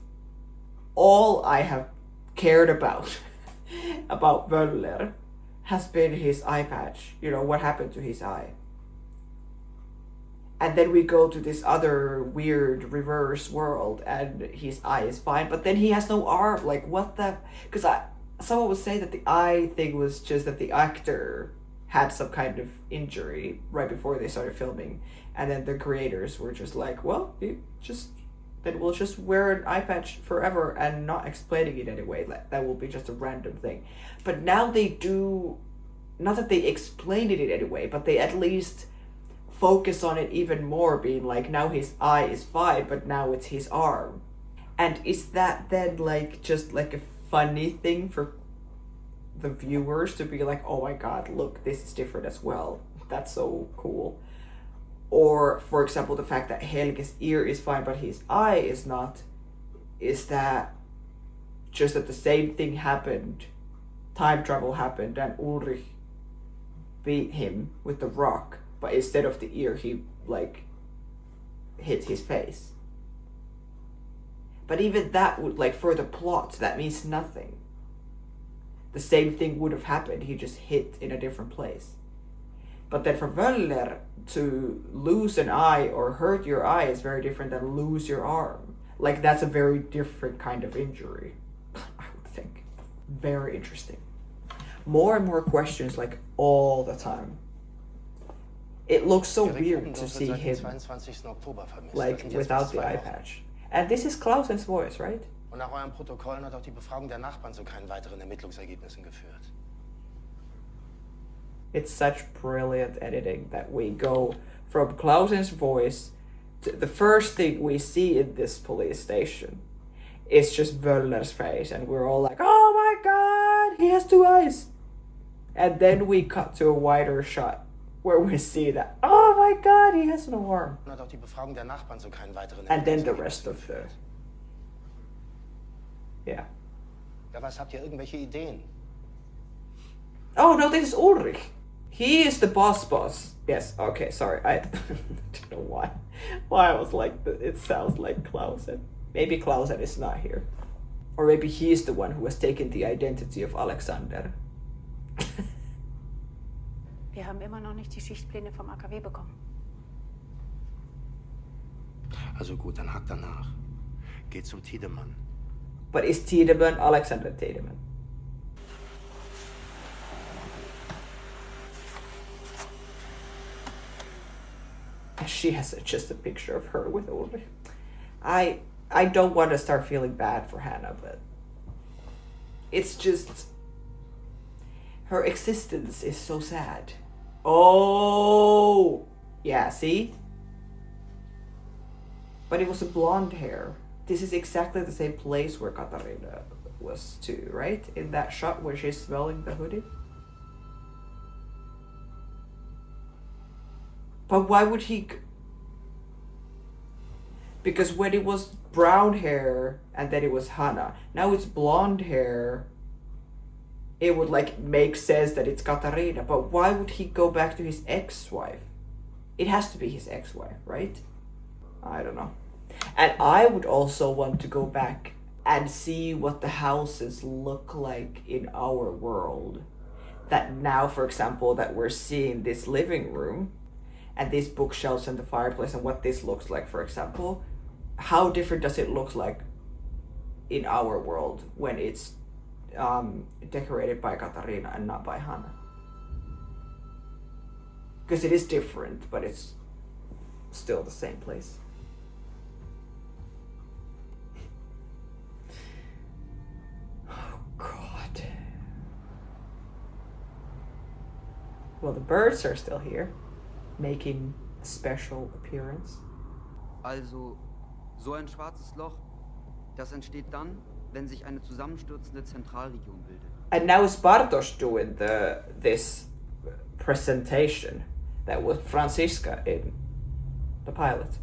all I have cared about Wöller has been his eye patch. You know, what happened to his eye. And then we go to this other weird reverse world and his eye is fine, but then he has no arm. Like, what the... Because someone would say that the eye thing was just that the actor had some kind of injury right before they started filming. And then the creators were just like, well, then we'll just wear an eye patch forever and not explaining it anyway. That will be just a random thing. But now they do, not that they explained it anyway, but they at least focus on it even more, being like, now his eye is fine, but now it's his arm. And is that then like just like a funny thing for the viewers to be like, oh my god, look, this is different as well. That's so cool. Or, for example, the fact that Helge's ear is fine, but his eye is not. Is that just that the same thing happened, time travel happened, and Ulrich beat him with the rock, but instead of the ear, he, like, hit his face. But even that would, like, for the plot, that means nothing. The same thing would have happened, he just hit in a different place. But then for Wöller, to lose an eye or hurt your eye is very different than lose your arm. Like, that's a very different kind of injury, I would think. Very interesting. More and more questions, like, all the time. It looks so weird to see him, like, without the eye patch. And this is Clausen's voice, right? Und nach euren Protokollen hat auch die Befragung der Nachbarn zu keinen weiteren Ermittlungsergebnissen geführt. It's such brilliant editing that we go from Clausen's voice to the first thing we see in this police station is just Wöller's face, and we're all like, oh my god, he has 2 eyes. And then we cut to a wider shot where we see that, oh my god, he has no arm. And then the rest of the... Yeah. Ja, was habt ihr irgendwelche Ideen? Oh no, this is Ulrich. He is the boss. Yes, okay, sorry. I don't know why I was like, it sounds like Clausen. Maybe Clausen is not here. Or maybe he is the one who has taken the identity of Alexander. Wir haben immer noch nicht die Schichtpläne vom AKW bekommen. Also gut, dann hakt danach. Geht zum Tiedemann. But is Tiedemann Alexander Tiedemann? She has just a picture of her with Ulrich. I I don't want to start feeling bad for Hannah, but it's just her existence is so sad. Oh, yeah, see? But it was a blonde hair. This is exactly the same place where Katarina was too, right? In that shot where she's smelling the hoodie. But why would he... Because when it was brown hair and then it was Hannah, now it's blonde hair, it would like make sense that it's Katarina. But why would he go back to his ex-wife? It has to be his ex-wife, right? I don't know. And I would also want to go back and see what the houses look like in our world. That now, for example, that we're seeing this living room and these bookshelves and the fireplace and what this looks like, for example, how different does it look like in our world when it's decorated by Katarina and not by Hannah? Because it is different, but it's still the same place. Oh God. Well, the birds are still here, making a special appearance. Also, so ein schwarzes Loch, das entsteht dann, wenn sich eine zusammenstürzende Zentralregion bildet. And now is Bartosz doing this presentation that was Franziska in the pilot.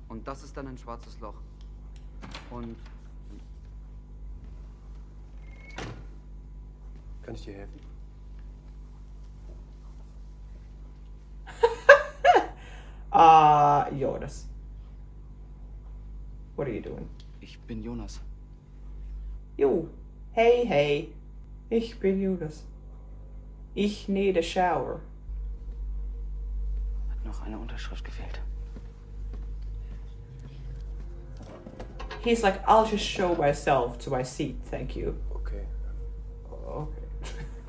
Und das ist dann ein schwarzes Loch. Und... Kann ich dir helfen? Jonas. What are you doing? Ich bin Jonas. Jo. Hey, hey. Ich bin Jonas. Ich need a shower. Hat noch eine Unterschrift gefehlt. He's like, I'll just show myself to my seat, thank you. Okay. Okay.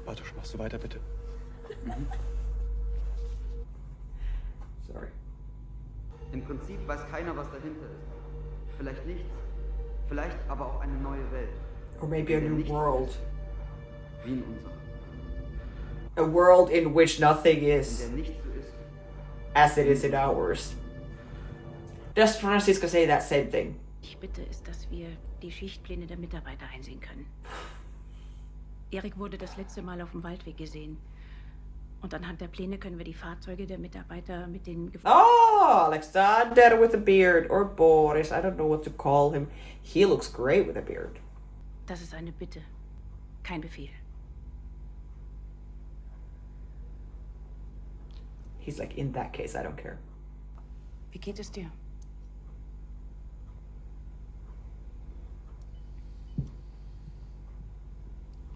Bartosz, machst du weiter, bitte? Sorry. Im Prinzip weiß keiner, was dahinter ist. Vielleicht nichts, vielleicht aber auch eine neue Welt. Or maybe a in der new nichts world. ist, wie in unserer. A world in which nothing In is der nichts so ist. as it is in ours. Does Franziska say that same thing? Ich bitte ist, dass wir die Schichtpläne der Mitarbeiter einsehen können. Erik wurde das letzte Mal auf dem Waldweg gesehen. Und anhand der Pläne können wir die Fahrzeuge der Mitarbeiter mit den... Oh, Alexander with a beard, or Boris, I don't know what to call him. He looks great with a beard. Das ist eine Bitte, kein Befehl. He's like, in that case, I don't care. Wie geht es dir?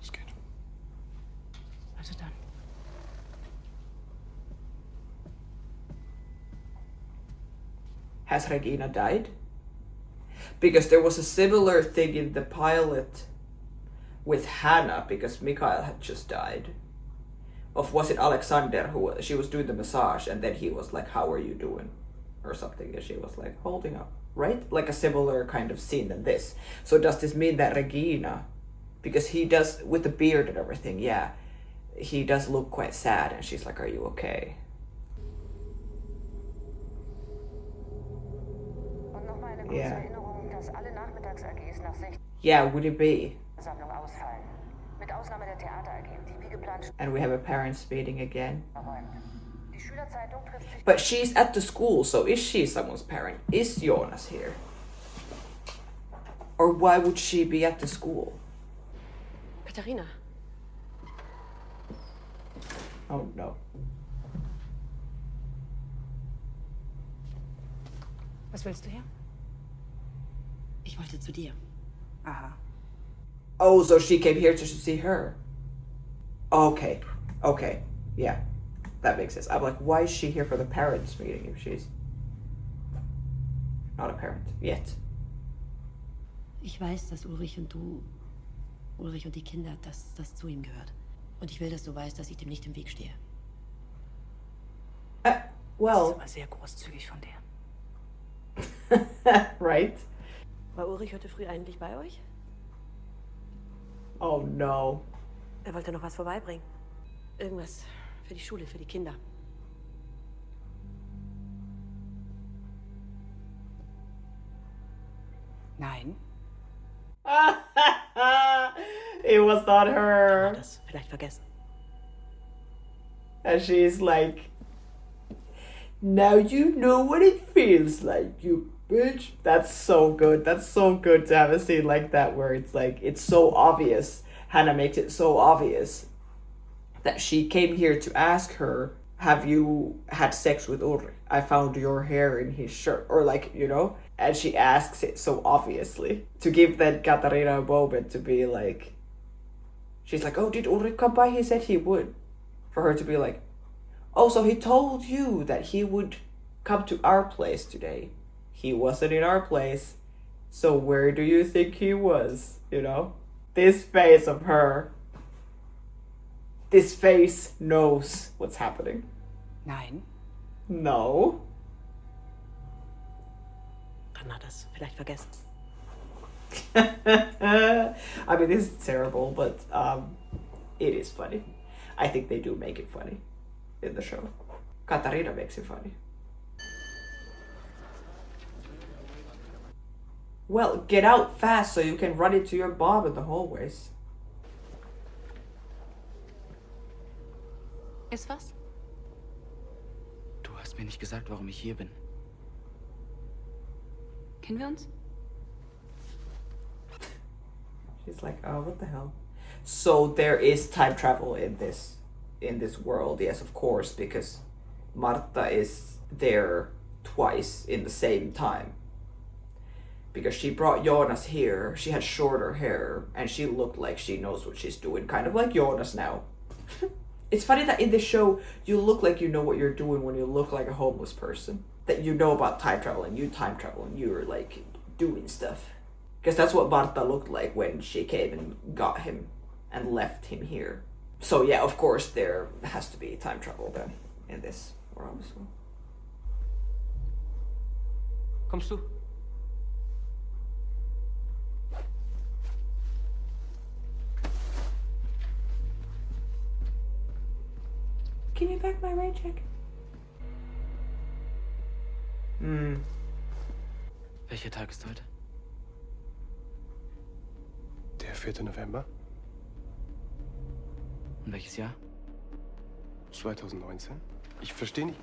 Es geht. Also dann. Has Regina died? Because there was a similar thing in the pilot with Hannah, because Mikhail had just died. Of was it Alexander who she was doing the massage and then he was like, how are you doing? Or something, and she was like holding up, right? Like a similar kind of scene than this. So does this mean that Regina, because he does with the beard and everything, yeah, he does look quite sad and she's like, are you okay? Yeah. Yeah, would it be? And we have a parents meeting again. But she's at the school, so is she someone's parent? Is Jonas here? Or why would she be at the school? Katharina. Oh no. Was willst du hier? Ich wollte zu dir. Aha. Oh, so she came here to see her. Okay. Okay. Yeah. That makes sense. I'm like, why is she here for the parents meeting if she's not a parent yet? Ich weiß, dass Ulrich und die Kinder, dass das zu ihm gehört. Und ich will, dass du weißt, dass ich dem nicht im Weg stehe. Well. Das ist aber sehr großzügig von dir. Right? War Ulrich heute früh eigentlich bei euch? Oh no. Er wollte noch was vorbeibringen. Irgendwas für die Schule, für die Kinder. Nein. It was not Hat her. das vielleicht vergessen. And she's like, now you know what it feels like, you bitch. That's so good. That's so good to have a scene like that where it's like, it's so obvious. Hannah makes it so obvious that she came here to ask her, have you had sex with Ulrich? I found your hair in his shirt. Or like, you know? And she asks it so obviously. To give that Katarina a moment to be like, she's like, oh, did Ulrich come by? He said he would. For her to be like, oh, so he told you that he would come to our place today. He wasn't in our place. So where do you think he was? You know? This face of her. This face knows what's happening. Nein. No. Dann hat das vielleicht vergessen. I mean, this is terrible, but it is funny. I think they do make it funny in the show. Katarina makes it funny. Well, get out fast so you can run into your mom in the hallways. Ist was? Du hast mir nicht gesagt, warum ich hier bin. Kennen wir uns? She's like, oh, what the hell? So there is time travel in this world, yes, of course, because Marta is there twice in the same time. Because she brought Jonas here, she had shorter hair, and she looked like she knows what she's doing, kind of like Jonas now. It's funny that in this show, you look like you know what you're doing when you look like a homeless person. That you know about time travel, and you time travel, and you're like doing stuff. Because that's what Marta looked like when she came and got him and left him here. So yeah, of course there has to be time travel then in this world as well. Kommst du? Give me back my rain jacket. Welcher Tag ist heute? Der 4. November Und welches Jahr? 2019. Ich verstehe nicht.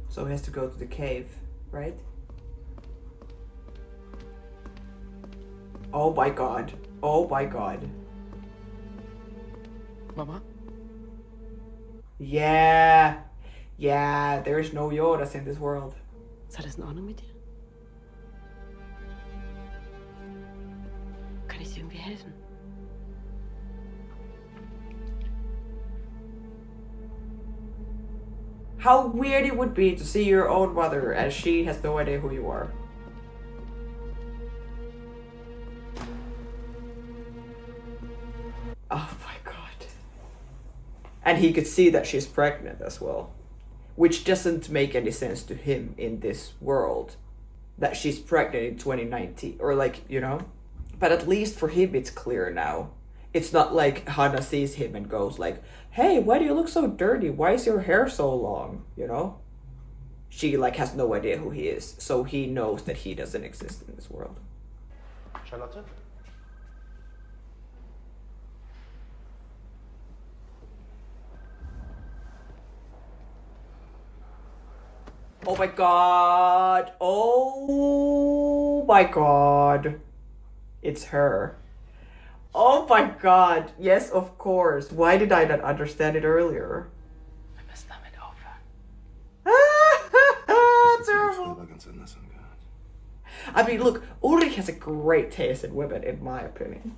So he has to go to the cave, right? Oh my god. Oh my god. Mama? Yeah. Yeah, there's no Jonas in this world. Ist alles in Ordnung mit dir? Kann ich dir irgendwie helfen? How weird it would be to see your own mother as she has no idea who you are. Oh my god. And he could see that she's pregnant as well. Which doesn't make any sense to him in this world. That she's pregnant in 2019. Or like, you know? But at least for him it's clear now. It's not like Hannah sees him and goes like, hey, why do you look so dirty? Why is your hair so long? You know? She like has no idea who he is. So he knows that he doesn't exist in this world. Charlotte? Oh my god. Oh my god. It's her. Oh my god. Yes, of course. Why did I not understand it earlier? Wir müssen damit aufhören. Terrible. I mean, look, Ulrich has a great taste in women, in my opinion.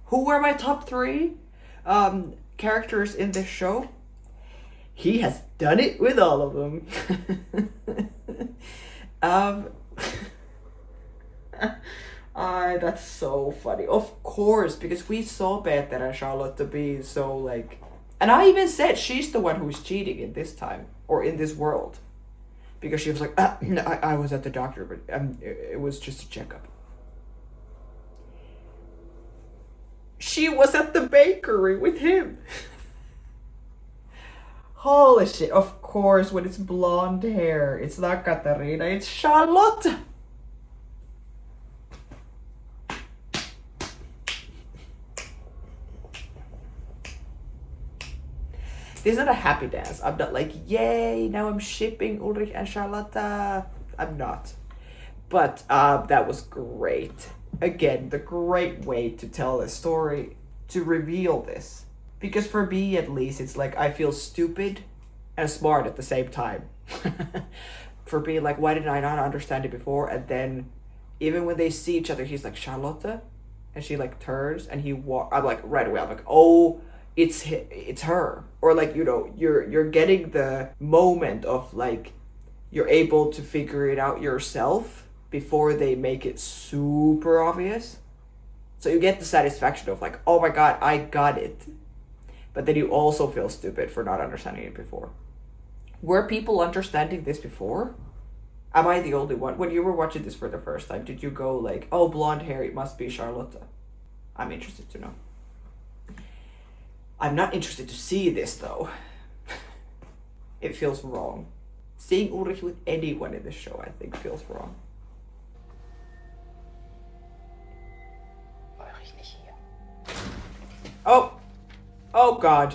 Who were my top 3 characters in this show? He has done it with all of them. That's so funny. Of course, because we saw Peter and Charlotte to be so like... And I even said she's the one who's cheating in this time, or in this world. Because she was like, no, I was at the doctor, but it was just a checkup. She was at the bakery with him. Holy shit, of course, when it's blonde hair, it's not Katarina, it's Charlotte. This is not a happy dance. I'm not like, yay, now I'm shipping Ulrich and Charlotta. I'm not. But that was great. Again, the great way to tell a story, to reveal this. Because for me, at least, it's like I feel stupid and smart at the same time. For being like, why did I not understand it before? And then, even when they see each other, he's like, Charlotta? And she like turns and I'm like, right away, I'm like, oh, it's her. Or like, you know, you're getting the moment of like, you're able to figure it out yourself before they make it super obvious. So you get the satisfaction of like, oh my god, I got it. But then you also feel stupid for not understanding it before. Were people understanding this before? Am I the only one? When you were watching this for the first time, did you go like, oh, blonde hair, it must be Charlotta? I'm interested to know. I'm not interested to see this though. It feels wrong. Seeing Ulrich with anyone in the show, I think, feels wrong. Oh! Oh god.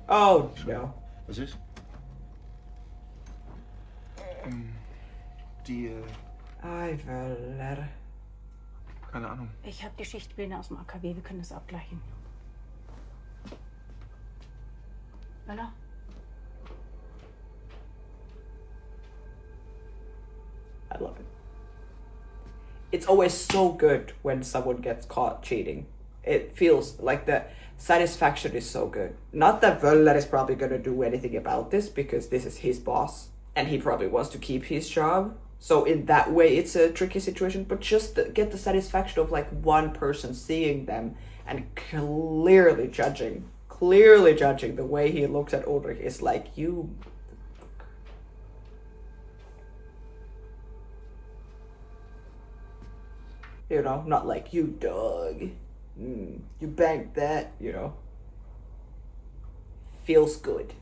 Oh no. Was ist? Die, Wöller. keine Ahnung. Ich habe die Schichtpläne aus dem AKW, wir können das abgleichen. Möller? I love it. It's always so good when someone gets caught cheating. It feels like the satisfaction is so good. Not that Wöller is probably going to do anything about this because this is his boss and he probably wants to keep his job. So in that way, it's a tricky situation, but just get the satisfaction of like one person seeing them and clearly judging the way he looks at Ulrich is like, you... You know, not like, you dog. You banked that, you know. Feels good.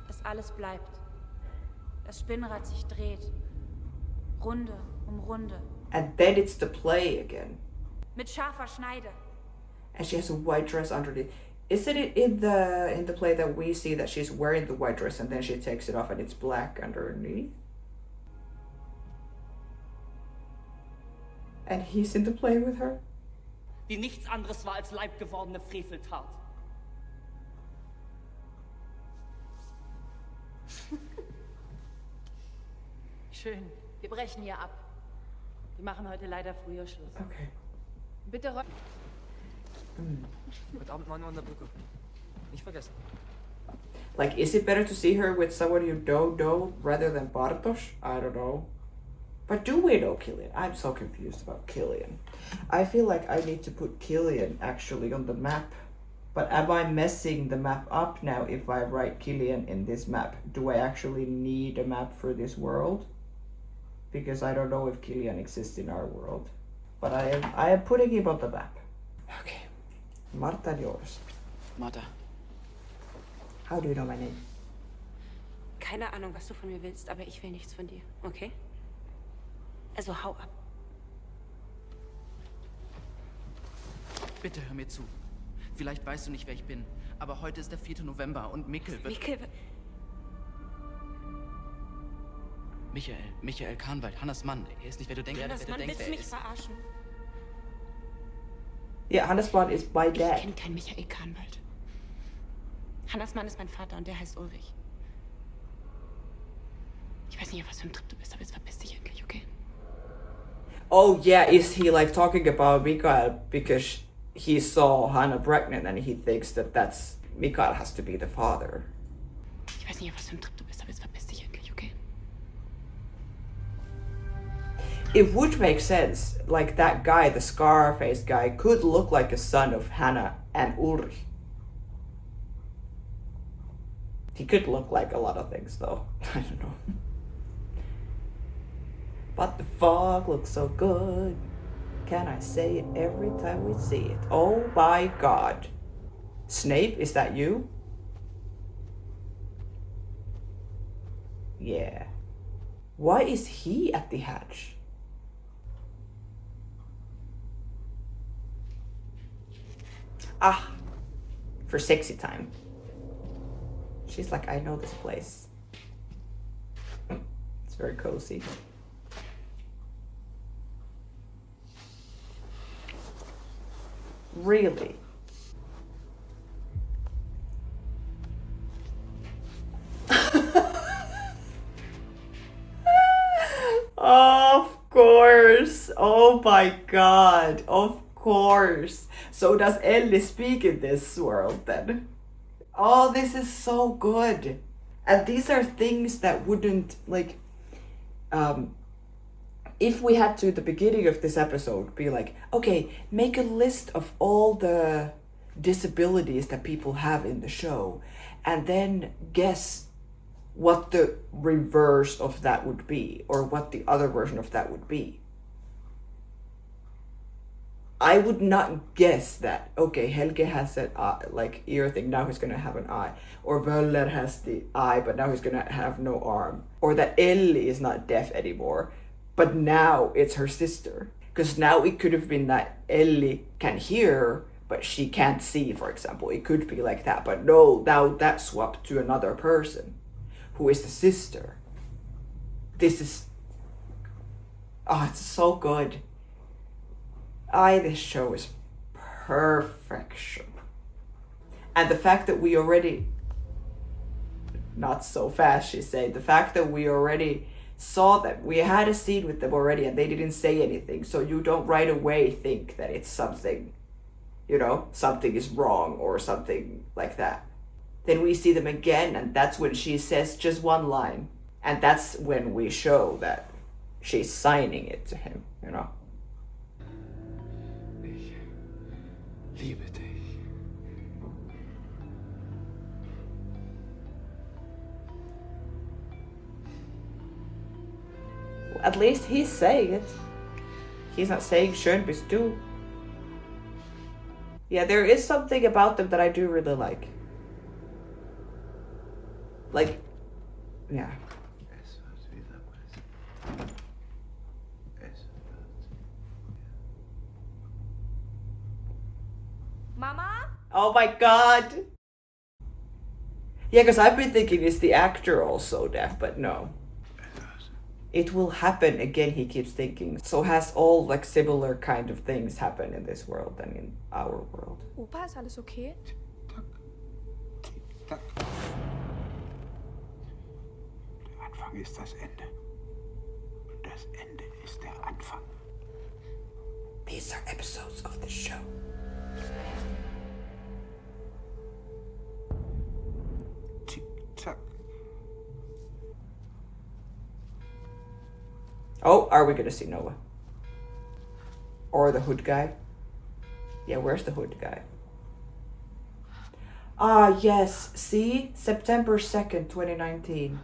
Dass alles bleibt. Das Spinnrad sich dreht. Runde um Runde. And then it's the play again. Mit scharfer Schneide. And she has a white dress underneath. Isn't it in the play that we see that she's wearing the white dress and then she takes it off and it's black underneath? And he's in the play with her? Die nichts anderes war als leibgewordene Freveltat. Schön. Wir brechen hier ab. Wir machen heute leider früher Schluss. Okay. Bitte räum... Heute Abend 9 Uhr an der Brücke. Nicht vergessen. Like, is it better to see her with someone you don't know rather than Bartosz? I don't know. But do we know Killian? I'm so confused about Killian. I feel like I need to put Killian actually on the map. But am I messing the map up now if I write Killian in this map? Do I actually need a map for this world? Because I don't know if Killian exists in our world. But I am putting him on the map. Okay. Marta, yours. Marta. How do you know my name? Keine Ahnung, was du von mir willst, aber ich will nichts von dir, okay? Also hau ab. Bitte hör mir zu. Vielleicht weißt du nicht, wer ich bin, aber heute ist der 4. November und Mikkel wird... Michael Kahnwald, Hannas Mann. Er ist nicht, wer du denkst, Hannas Mann, willst du mich verarschen? Yeah, Hannas Mann is my dad. Ich kenne keinen Michael Kahnwald. Hannas Mann ist mein Vater und der heißt Ulrich. Ich weiß nicht, auf was für einem Trip du bist, aber jetzt verpiss dich endlich, okay? Oh yeah, is he like talking about Mikael because he saw Hannah pregnant and he thinks that that's Mikael has to be the father? Ich weiß nicht, auf was für einem Trip du bist, aber jetzt verpiss dich endlich, okay? It would make sense. Like that guy, the scar-faced guy, could look like a son of Hannah and Ulrich. He could look like a lot of things though. I don't know. But the fog looks so good. Can I say it every time we see it? Oh my god. Snape, is that you? Yeah. Why is he at the hatch? Ah, for sexy time. She's like, I know this place. It's very cozy. Really? Of course. Oh my god. Of course. So does Ellie speak in this world then? Oh, this is so good. And these are things that wouldn't, like, if we had to, at the beginning of this episode, be like, okay, make a list of all the disabilities that people have in the show, and then guess what the reverse of that would be, or what the other version of that would be. I would not guess that, okay, Helge has an eye, like ear thing, now he's gonna have an eye. Or Völler has the eye, but now he's gonna have no arm. Or that Ellie is not deaf anymore, but now it's her sister. Because now it could have been that Ellie can hear, but she can't see, for example. It could be like that, but no, now that swapped to another person, who is the sister. This is, oh, it's so good. This show is perfection. And the fact that we already, not so fast, she said, the fact that we already saw them, we had a scene with them already and they didn't say anything, so you don't right away think that it's something, you know, something is wrong or something like that. Then we see them again, and that's when she says just one line, and that's when we show that she's signing it to him, you know. Liebe dich. At least he's saying it. He's not saying schön bist du. Yeah, there is something about them that I do really like. Like, yeah. Mama? Oh my god! Yeah, because I've been thinking, is the actor also deaf? But no. It will happen again, he keeps thinking. So has all like similar kind of things happen in this world than in our world. Opa, ist alles okay? Der Anfang ist das Ende. Und das Ende ist der Anfang. These are episodes of the show. Tick-tack. Oh, are we gonna see Noah? Or the hood guy? Yeah, where's the hood guy? Ah, yes. See? September 2nd, 2019.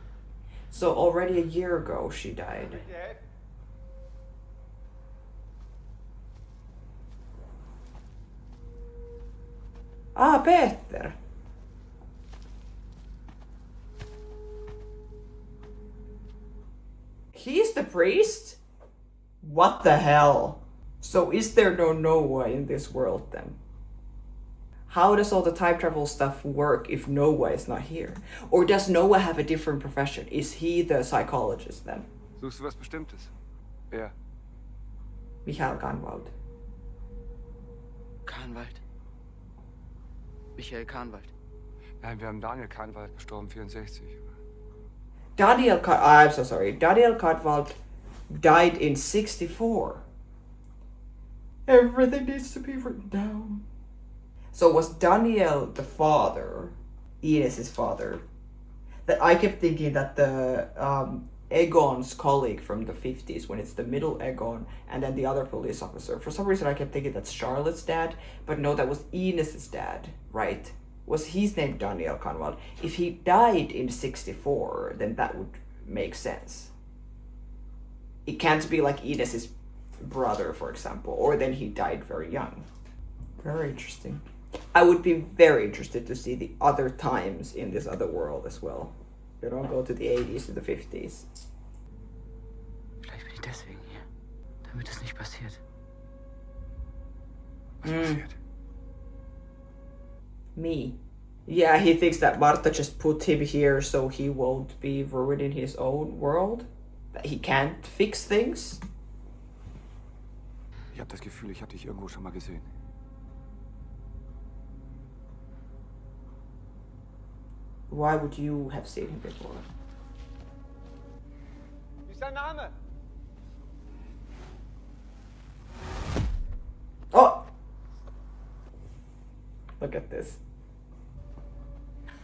So already a year ago she died. Ah, Peter. He's the priest? What the hell? So is there no Noah in this world then? How does all the time travel stuff work if Noah is not here? Or does Noah have a different profession? Is he the psychologist then? Suchst du was Bestimmtes? Ja. Michael Kahnwald. Kahnwald. Michael Kahnwald. Nein, wir haben Daniel Kahnwald gestorben, 64. I'm so sorry. Daniel Kahnwald died in 64. Everything needs to be written down. So was Daniel the father, Ines's father? That I kept thinking that the Egon's colleague from the 50s, when it's the middle Egon and then the other police officer. For some reason I kept thinking that's Charlotte's dad, but no, that was Ines's dad, right? Was his name Daniel Kahnwald? If he died in 64, then that would make sense. It can't be like Ines' brother, for example, or then he died very young. Very interesting. I would be very interested to see the other times in this other world as well. You know, go to the 80s to the 50s. Vielleicht bin ich deswegen hier, damit es nicht passiert. Was passiert? Me. Yeah, he thinks that Marta just put him here so he won't be ruining his own world. That he can't fix things. Ich habe das Gefühl, ich habe dich irgendwo schon mal gesehen. Why would you have seen him before? Wie ist dein Name? Oh! Look at this.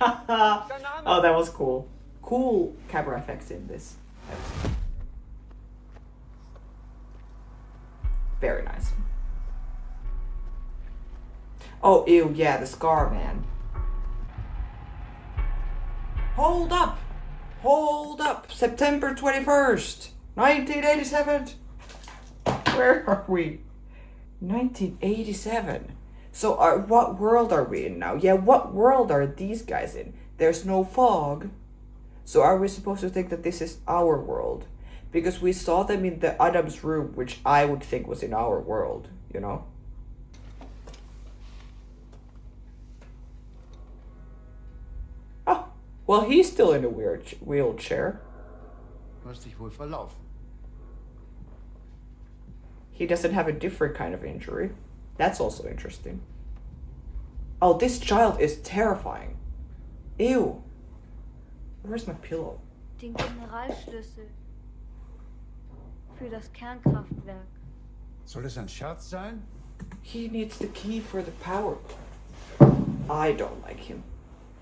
Oh, that was cool. Cool camera effects in this. Very nice. Oh, ew, yeah, the Scar Man. Hold up! Hold up! September 21st, 1987! Where are we? 1987. So what world are we in now? Yeah, what world are these guys in? There's no fog. So are we supposed to think that this is our world? Because we saw them in the Adam's room, which I would think was in our world, you know? Oh, well, he's still in a weird wheelchair. Du hast dich wohl verlaufen. He doesn't have a different kind of injury. That's also interesting. Oh, this child is terrifying. Ew. Where's my pillow? Den Generalschlüssel für das Kernkraftwerk. Soll es ein Scherz sein? He needs the key for the power plant. I don't like him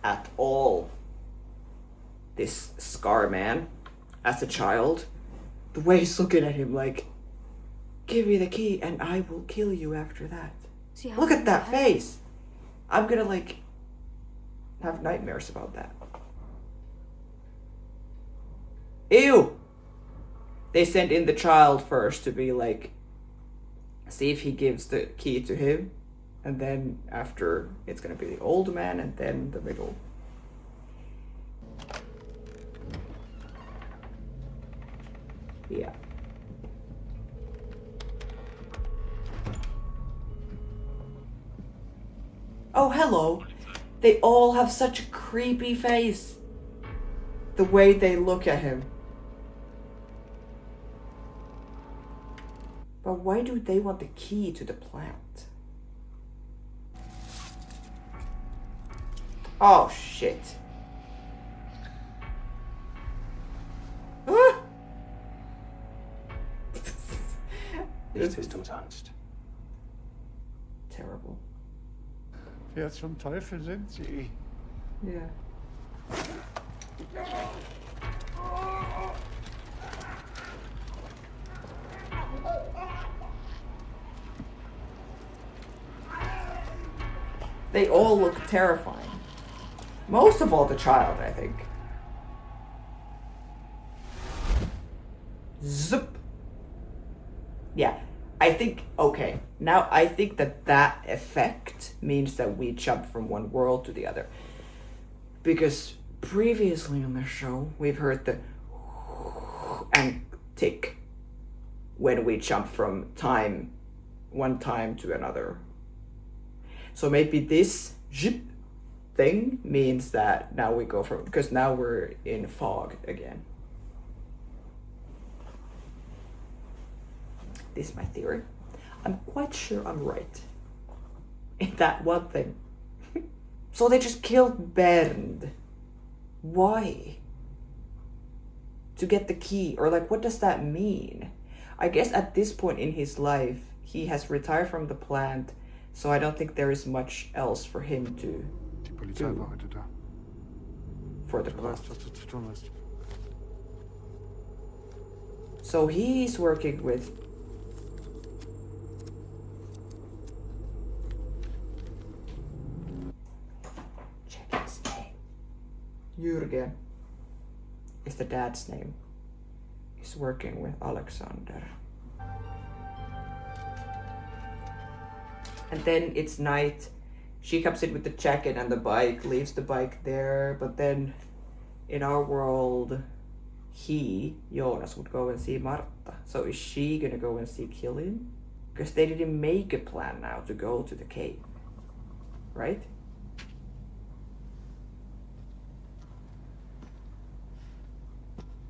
at all. This Scar Man, as a child, the way he's looking at him like, give me the key and I will kill you after that. Look at that face. I'm gonna like have nightmares about that. Ew! They send in the child first to be like, see if he gives the key to him, and then after it's gonna be the old man and then the middle. Yeah. Oh, hello. They all have such a creepy face. The way they look at him. But why do they want the key to the plant? Oh, shit. Ah! Nichts ist umsonst. Terrible. Wer zum Teufel sind Sie? Yeah. They all look terrifying. Most of all the child, I think. Zip. Yeah, I think, okay, now I think that effect means that we jump from one world to the other. Because previously on the show, we've heard the and tick when we jump from one time to another. So maybe this zip thing means that now we go from, because now we're in fog again. This is my theory. I'm quite sure I'm right in that one thing. So they just killed Bernd. Why? To get the key, or like, what does that mean? I guess at this point in his life, he has retired from the plant, so I don't think there is much else for him to Die Polizei war heute da. For the Du plant. weißt, was du zu tun hast. So he's working with check his name. Jürgen is the dad's name. He's working with Alexander. And then it's night. She comes in with the jacket and the bike, leaves the bike there, but then in our world, Jonas, would go and see Marta. So is she gonna go and see Killian? Because they didn't make a plan now to go to the cave, right?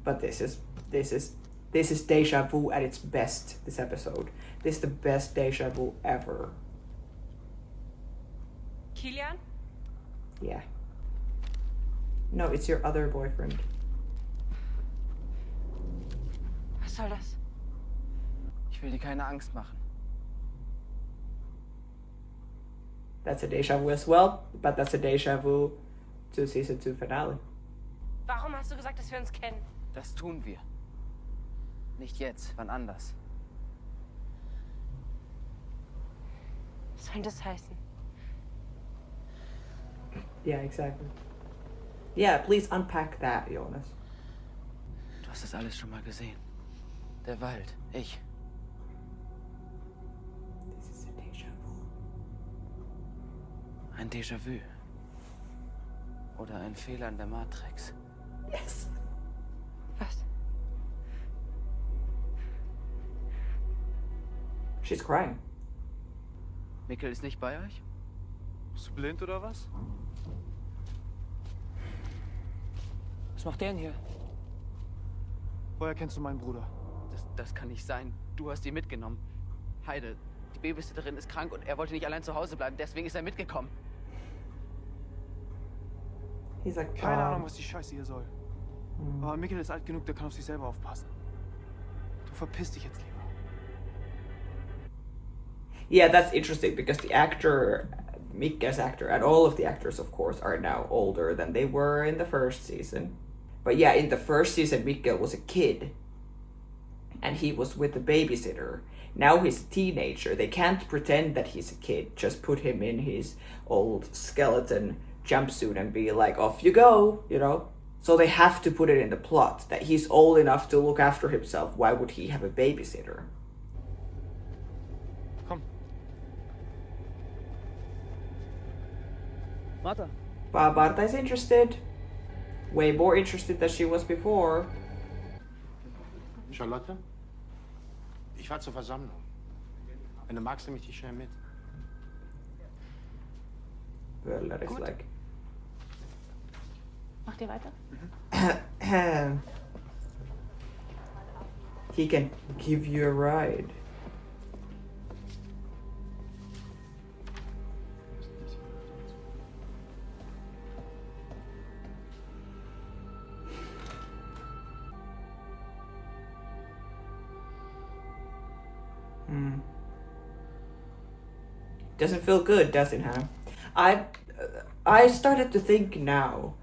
But this is deja vu at its best, this episode. This is the best deja vu ever. Kilian? Yeah. No, it's your other boyfriend. Was soll das? Ich will dir keine Angst machen. That's a deja vu as well, but that's a deja vu to season 2 finale. Warum hast du gesagt, dass wir uns kennen? Das tun wir. Nicht jetzt, wann anders. Was soll das heißen? Yeah, exactly. Yeah, please unpack that, Jonas. Du hast das alles schon mal gesehen. Der Wald, ich. This is a deja vu. Ein Déjà-vu. Oder ein Fehler in der Matrix. Yes. Was? She's crying. Mikkel ist nicht bei euch? Bist du blind oder was? Was macht der denn hier? Woher kennst du meinen Bruder? Das kann nicht sein. Du hast ihn mitgenommen. Heide, die Babysitterin ist krank und er wollte nicht allein zu Hause bleiben. Deswegen ist er mitgekommen. He's like, Keine Ahnung, was die Scheiße hier soll. Aber Mikkel ist alt genug, der kann auf sich selber aufpassen. Du verpiss dich jetzt lieber. Yeah, that's interesting because the actor, Mikkel's actor, and all of the actors, of course, are now older than they were in the first season. But yeah, in the first season, Mikkel was a kid. And he was with the babysitter. Now he's a teenager. They can't pretend that he's a kid. Just put him in his old skeleton jumpsuit and be like, off you go, you know? So they have to put it in the plot that he's old enough to look after himself. Why would he have a babysitter? Komm. Martha. But Marta is interested. Way more interested than she was before. Charlotte? Ich war zur Versammlung. Wenn du magst, nehme ich dich schnell mit. Böller is like... Macht ihr weiter? He can give you a ride. Doesn't feel good, does it, huh? I started to think now,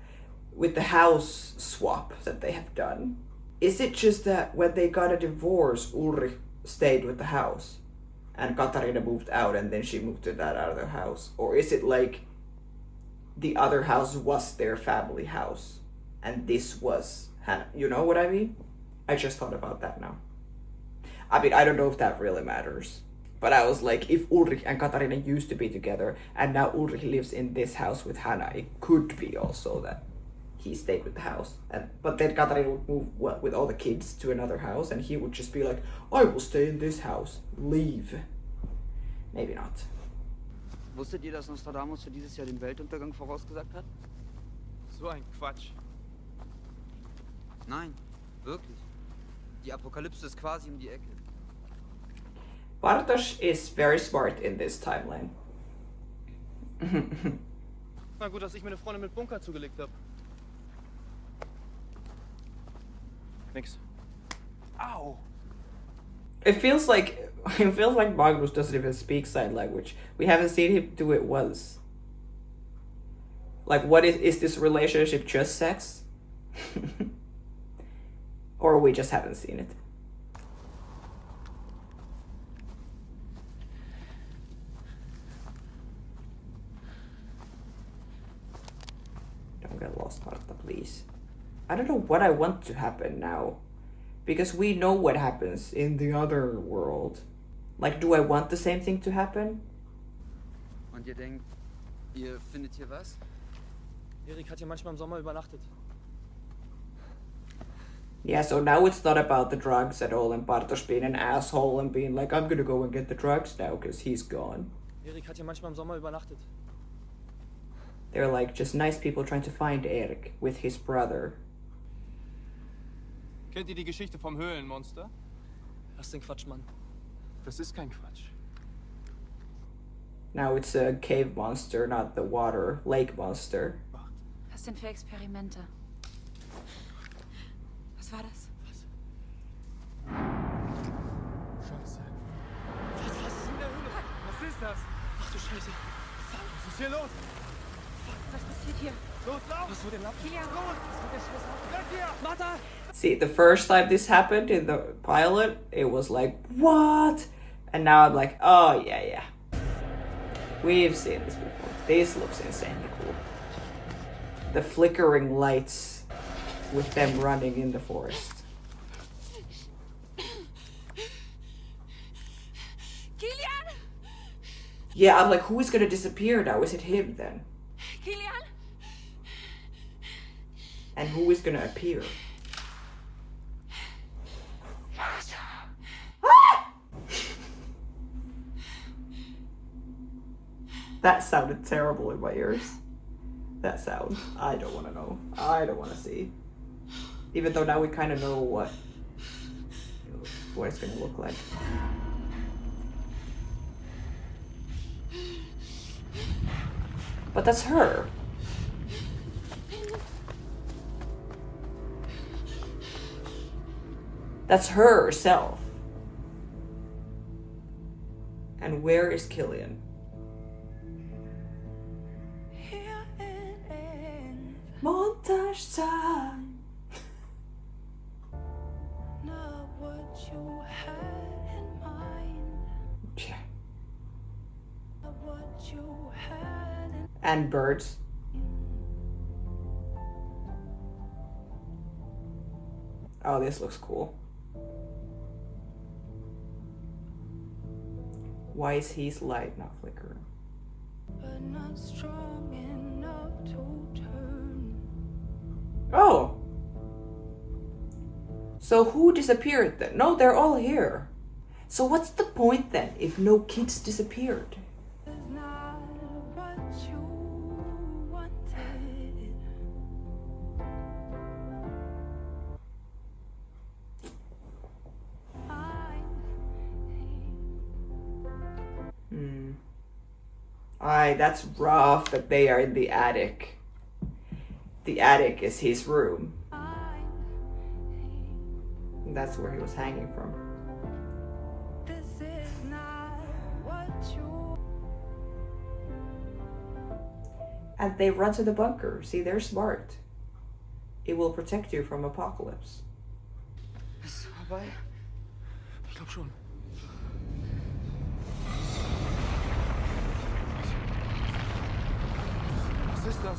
with the house swap that they have done, is it just that when they got a divorce, Ulrich stayed with the house, and Katarina moved out, and then she moved to that other house? Or is it like the other house was their family house, and this was Hannah? You know what I mean? I just thought about that now. I mean, I don't know if that really matters. But I was like, if Ulrich and Katarina used to be together, and now Ulrich lives in this house with Hannah, it could be also that he stayed with the house. But then Katarina would move with all the kids to another house, and he would just be like, I will stay in this house. Leave. Maybe not. Wusstet ihr, dass Nostradamus für dieses Jahr den Weltuntergang vorausgesagt hat? So ein Quatsch. Nein, wirklich. Die Apokalypse ist quasi um die Ecke. Bartosz is very smart in this timeline. Na gut, dass ich mir eine Freundin mit Bunker zugelegt habe. Nix. Au! It feels like Magnus doesn't even speak sign language. We haven't seen him do it once. Like, what is this relationship just sex? Or we just haven't seen it. Don't get lost, Marta, please. I don't know what I want to happen now Because we know what happens in the other world. Like, do I want the same thing to happen? Und ihr denkt, ihr findet hier was? Erik hat hier manchmal im Sommer übernachtet. Yeah, so now it's not about the drugs at all and Bartosz being an asshole and being like, I'm gonna go and get the drugs now because he's gone. Erik hat hier manchmal im Sommer übernachtet. They're like just nice people trying to find Erik with his brother. Kennt ihr die Geschichte vom Höhlenmonster? Lass den Quatsch, Mann. Das ist kein Quatsch. Now it's a cave monster, not the water lake monster. Was denn für Experimente? Was war das? Scheiße. Was ist in der Höhle? Was ist das? Ach du Scheiße. Was ist hier los? Was passiert hier? Los, lauf! Was wurde denn ab? Kilian! Los! Was wird der Scheiß? Weg hier! Martha! See, the first time this happened in the pilot, it was like, what? And now I'm like, oh yeah. We've seen this before. This looks insanely cool. The flickering lights with them running in the forest. Kilian! Yeah, I'm like, who is gonna disappear now? Is it him then? Kilian! And who is gonna appear? That sounded terrible in my ears. That sound. I don't want to know. I don't want to see. Even though now we kind of know what it's going to look like. But that's her. That's herself. And where is Killian? Montage time. Not what you had in mind. Yeah. Not what you had in And birds. Oh, this looks cool. Why is his light not flickering? but not strong enough to turn. Oh. So who disappeared then? No, they're all here. So what's the point then if no kids disappeared? It's not what you wanted. Aye, that's rough that they are in the attic. The attic is his room. And that's where he was hanging from. This is not what you. And they run to the bunker. See, they're smart. It will protect you from apocalypse. Ist es vorbei? Ich glaube schon. Was ist das?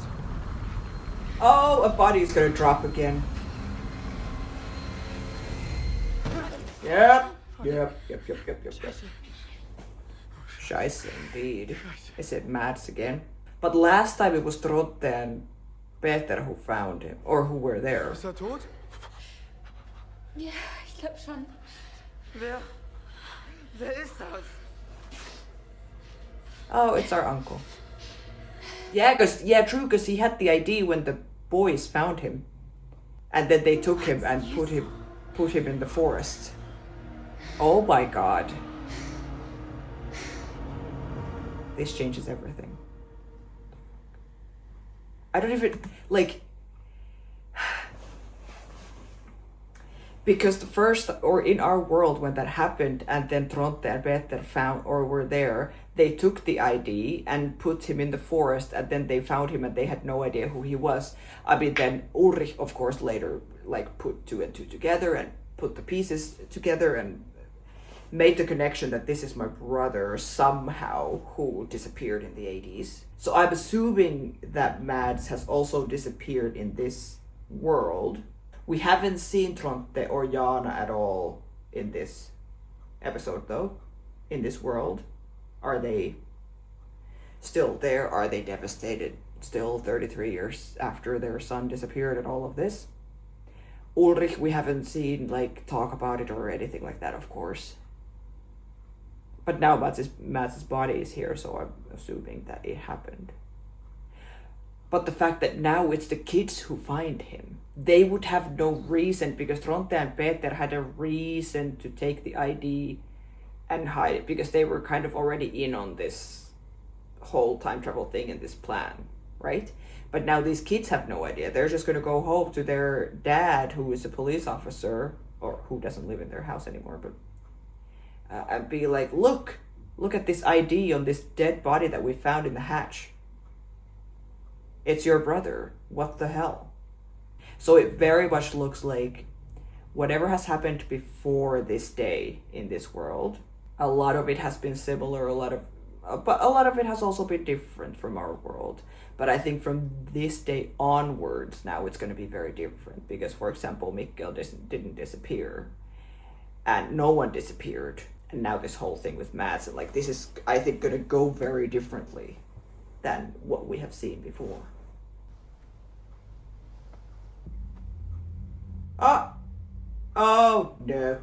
Oh, a body is gonna drop again. Yep. Scheiße, indeed. Is it Mads again? But last time it was Trotte and Peter who found him, or who were there. Ist er tot? Ja, ich glaube schon. Wer ist das? Oh, it's our uncle. True, because he had the ID when the boys found him. And then they took him and put him in the forest. Oh my god. This changes everything. I don't even, like... Because the first, or in our world when that happened, and then Tronte and Peter found, or were there, they took the ID and put him in the forest, and then they found him and they had no idea who he was. I mean, then Ulrich, of course, later, like, put two and two together and put the pieces together and made the connection that this is my brother somehow who disappeared in the 80s. So I'm assuming that Mads has also disappeared in this world. We haven't seen Tronte or Jana at all in this episode, though. In this world. Are they still there? Are they devastated? Still 33 years after their son disappeared and all of this? Ulrich, we haven't seen, like, talk about it or anything like that, of course. But now Mats's body is here, so I'm assuming that it happened. But the fact that now it's the kids who find him, they would have no reason, because Tronte and Peter had a reason to take the ID and hide it, because they were kind of already in on this whole time travel thing and this plan, right? But now these kids have no idea. They're just going to go home to their dad, who is a police officer, or who doesn't live in their house anymore, but and be like, look at this ID on this dead body that we found in the hatch. It's your brother. What the hell? So it very much looks like whatever has happened before this day in this world, a lot of it has been similar, but a lot of it has also been different from our world. But I think from this day onwards, now it's going to be very different. Because, for example, Mikkel didn't disappear. And no one disappeared. And now this whole thing with Mads, like, this is, I think, going to go very differently than what we have seen before. Oh, no.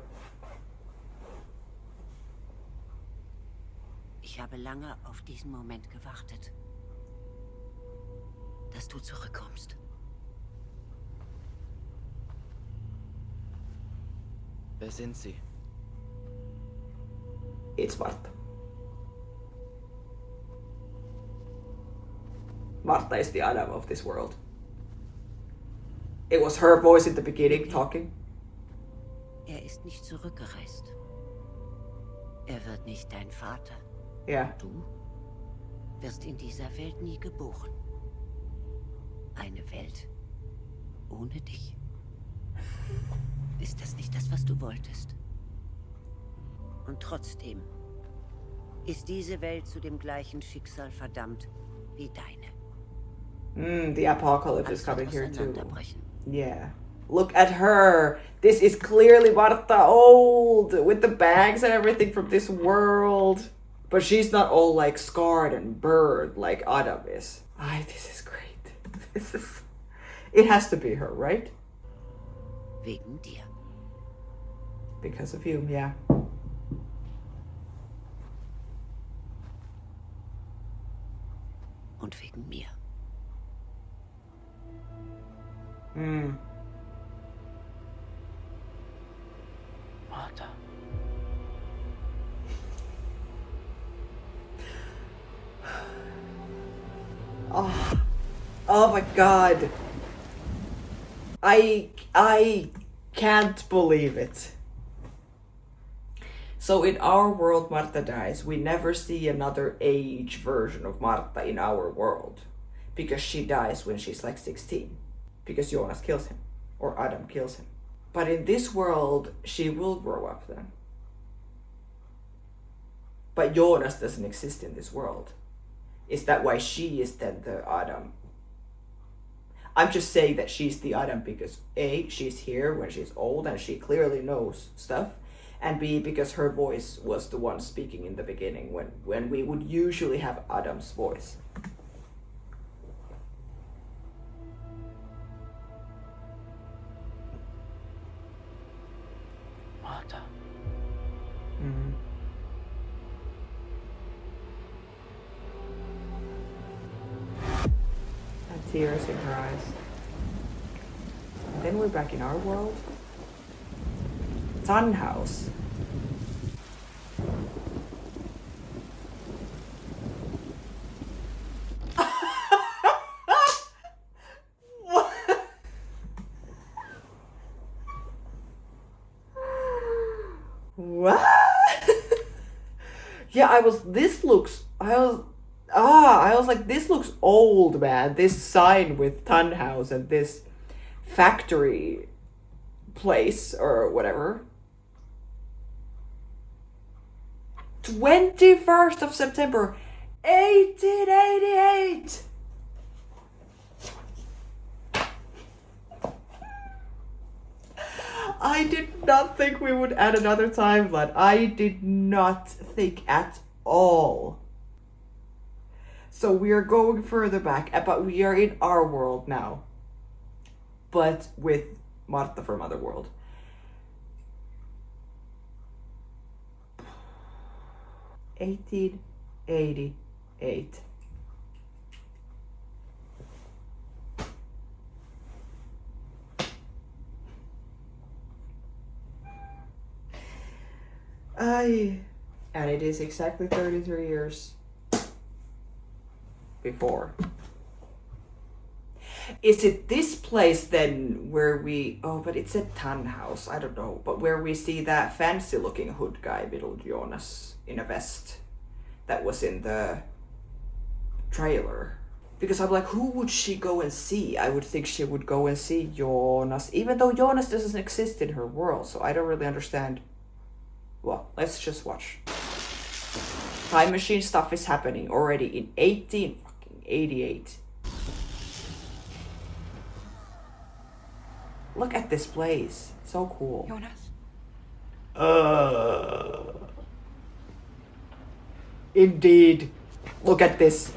Ich habe lange auf diesen Moment gewartet. Dass du zurückkommst. Wer sind Sie? It's Marta. Marta is the Adam of this world. It was her voice in the beginning talking. Ist nicht zurückgereist. Wird nicht dein Vater. Ja. Du wirst in dieser Welt nie geboren. Eine Welt ohne dich. Ist das nicht das, was du wolltest? Und trotzdem ist diese Welt zu dem gleichen Schicksal verdammt wie deine. The apocalypse is coming here too. Yeah. Look at her. This is clearly Marta old, with the bags and everything from this world. But she's not all like scarred and burned like Adam is. This is great. It has to be her, right? Wegen dir. Because of you, yeah. Und wegen mir. Marta. Oh my god. I can't believe it. So in our world, Marta dies. We never see another age version of Marta in our world. Because she dies when she's like 16. Because Jonas kills him. Or Adam kills him. But in this world, she will grow up then. But Jonas doesn't exist in this world. Is that why she is then the Adam? I'm just saying that she's the Adam because A, she's here when she's old and she clearly knows stuff. And B, because her voice was the one speaking in the beginning when we would usually have Adam's voice. Marta. And tears in her eyes. And then we're back in our world. Tannhaus. What? Yeah, I was like, this looks old, man. This sign with Tannhaus and this factory place or whatever. 21st of September, 1888. I did not think we would add another timeline. I did not think at all. So we are going further back, but we are in our world now. But with Marta from Otherworld. (1888). And it is exactly 33 years before. Is it this place then where we... Oh, but it's a tan house. I don't know. But where we see that fancy looking hood guy, little Jonas, in a vest. That was in the trailer. Because I'm like, who would she go and see? I would think she would go and see Jonas. Even though Jonas doesn't exist in her world. So I don't really understand. Well, let's just watch. Time machine stuff is happening already in 1888. Look at this place. So cool. Jonas? Indeed. Look at this.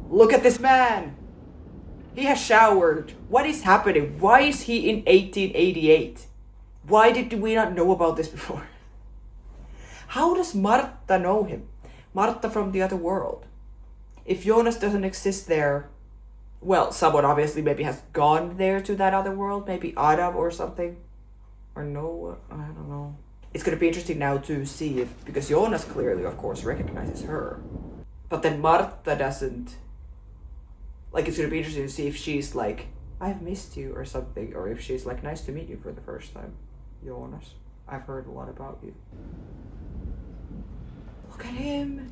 Look at this man. He has showered. What is happening? Why is he in 1888? Why did we not know about this before? How does Marta know him? Marta from the other world. If Jonas doesn't exist there, well, someone obviously maybe has gone there to that other world. Maybe Adam or something. Or Noah. I don't know. It's going to be interesting now to see if... Because Jonas clearly, of course, recognizes her. But then Marta doesn't... Like, it's going to be interesting to see if she's like, I've missed you or something. Or if she's like, nice to meet you for the first time. Jonas, I've heard a lot about you. Look at him.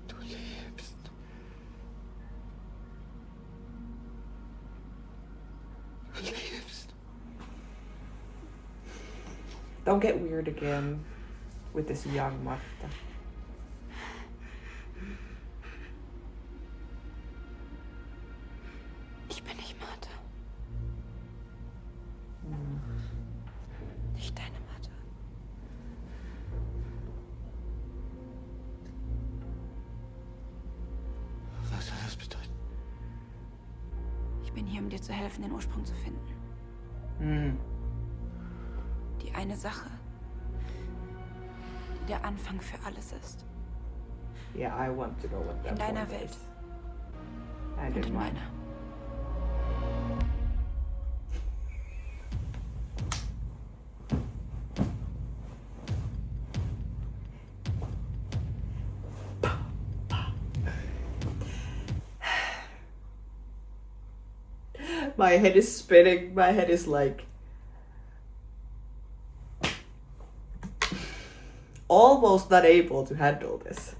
Du lebst. Du lebst. Don't get weird again with this young Marta. Ich bin nicht Marta. Nicht deine Marta. Was soll das bedeuten? Ich bin hier, um dir zu helfen, den Ursprung zu finden. Die eine Sache, die der Anfang für alles ist. Yeah, I want to know what that In deiner one Welt. is. And Und in in mine. meiner. My head is spinning. My head is like... almost not able to handle this.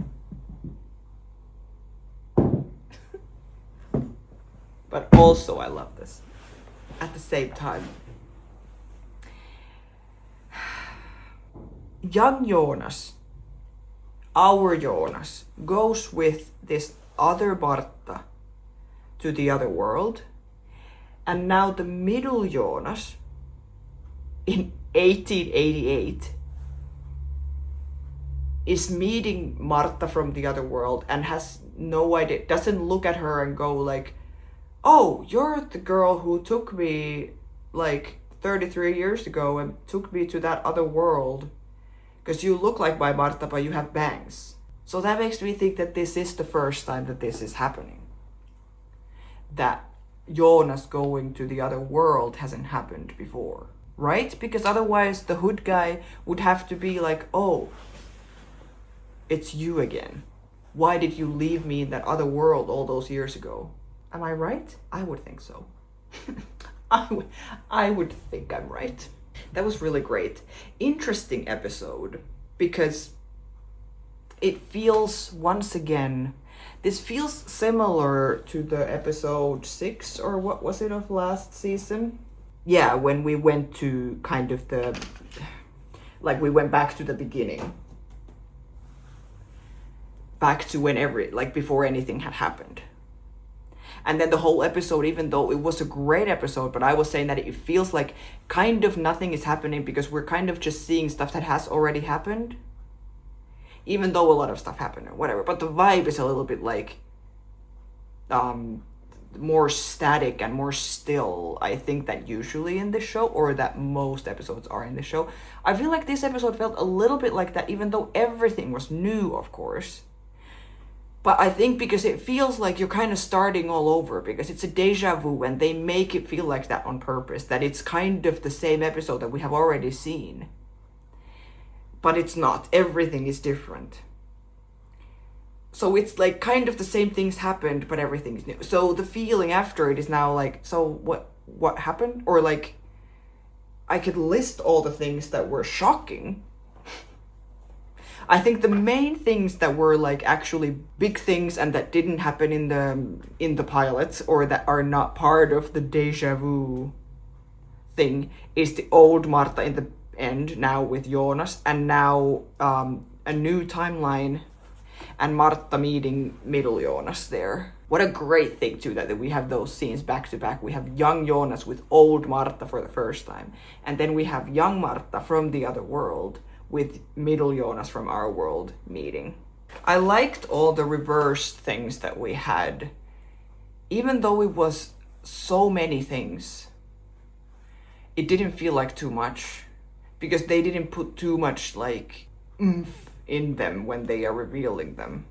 But also I love this. At the same time. Young Jonas, our Jonas, goes with this other Marta to the other world. And now the middle Jonas, in 1888, is meeting Marta from the other world and has no idea, doesn't look at her and go like, oh, you're the girl who took me like 33 years ago and took me to that other world because you look like my Marta but you have bangs. So that makes me think that this is the first time that this is happening. That Jonas going to the other world hasn't happened before, right? Because otherwise the hood guy would have to be like, oh, it's you again. Why did you leave me in that other world all those years ago? Am I right? I would think so. I would think I'm right. That was really great. Interesting episode because it feels, once again, this feels similar to the episode 6 or what was it of last season? Yeah, when we went to kind of the Like we went back to the beginning. Back to before anything had happened. And then the whole episode, even though it was a great episode, but I was saying that it feels like kind of nothing is happening because we're kind of just seeing stuff that has already happened. Even though a lot of stuff happened or whatever. But the vibe is a little bit like more static and more still, I think, that usually in this show, or that most episodes are in this show. I feel like this episode felt a little bit like that, even though everything was new, of course. But I think because it feels like you're kind of starting all over, because it's a deja vu and they make it feel like that on purpose, that it's kind of the same episode that we have already seen. But it's not. Everything is different. So it's like kind of the same things happened, but everything is new. So the feeling after it is now like, so what happened? Or like, I could list all the things that were shocking. I think the main things that were like actually big things and that didn't happen in the pilots, or that are not part of the deja vu thing, is the old Marta in the end now with Jonas, and now a new timeline and Marta meeting middle Jonas there. What a great thing too, that we have those scenes back to back. We have young Jonas with old Marta for the first time, and then we have young Marta from the other world with middle Jonas from our world meeting. I liked all the reversed things that we had, even though it was so many things. It didn't feel like too much, because they didn't put too much like oomph in them when they are revealing them.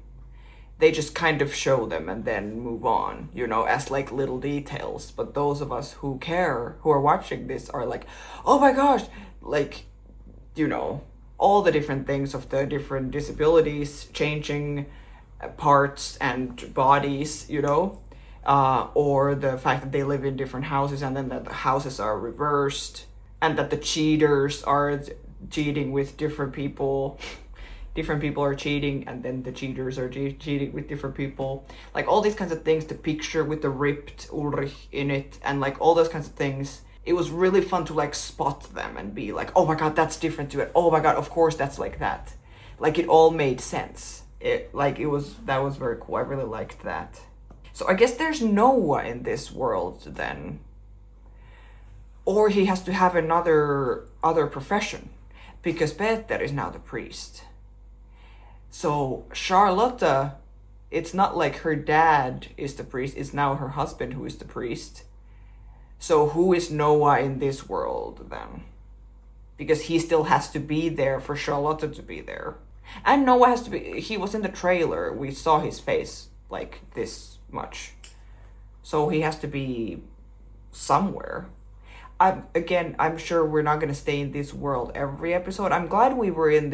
They just kind of show them and then move on, you know, as like little details. But those of us who care, who are watching this, are like, oh my gosh, like, you know, all the different things of the different disabilities, changing parts and bodies, you know, or the fact that they live in different houses and then that the houses are reversed, and that the cheaters are cheating with different people. Different people are cheating, and then the cheaters are cheating with different people. Like all these kinds of things, the picture with the ripped Ulrich in it, and like all those kinds of things. It was really fun to like spot them and be like, oh my god, that's different to it. Oh my god, of course that's like that. Like it all made sense. That was very cool. I really liked that. So I guess there's Noah in this world then. Or he has to have other profession, because Peter is now the priest. So Charlotta, it's not like her dad is the priest, it's now her husband who is the priest. So who is Noah in this world then? Because he still has to be there for Charlotta to be there. And Noah has to be, he was in the trailer, we saw his face like this much. So he has to be somewhere. I'm sure we're not gonna stay in this world every episode. I'm glad we were in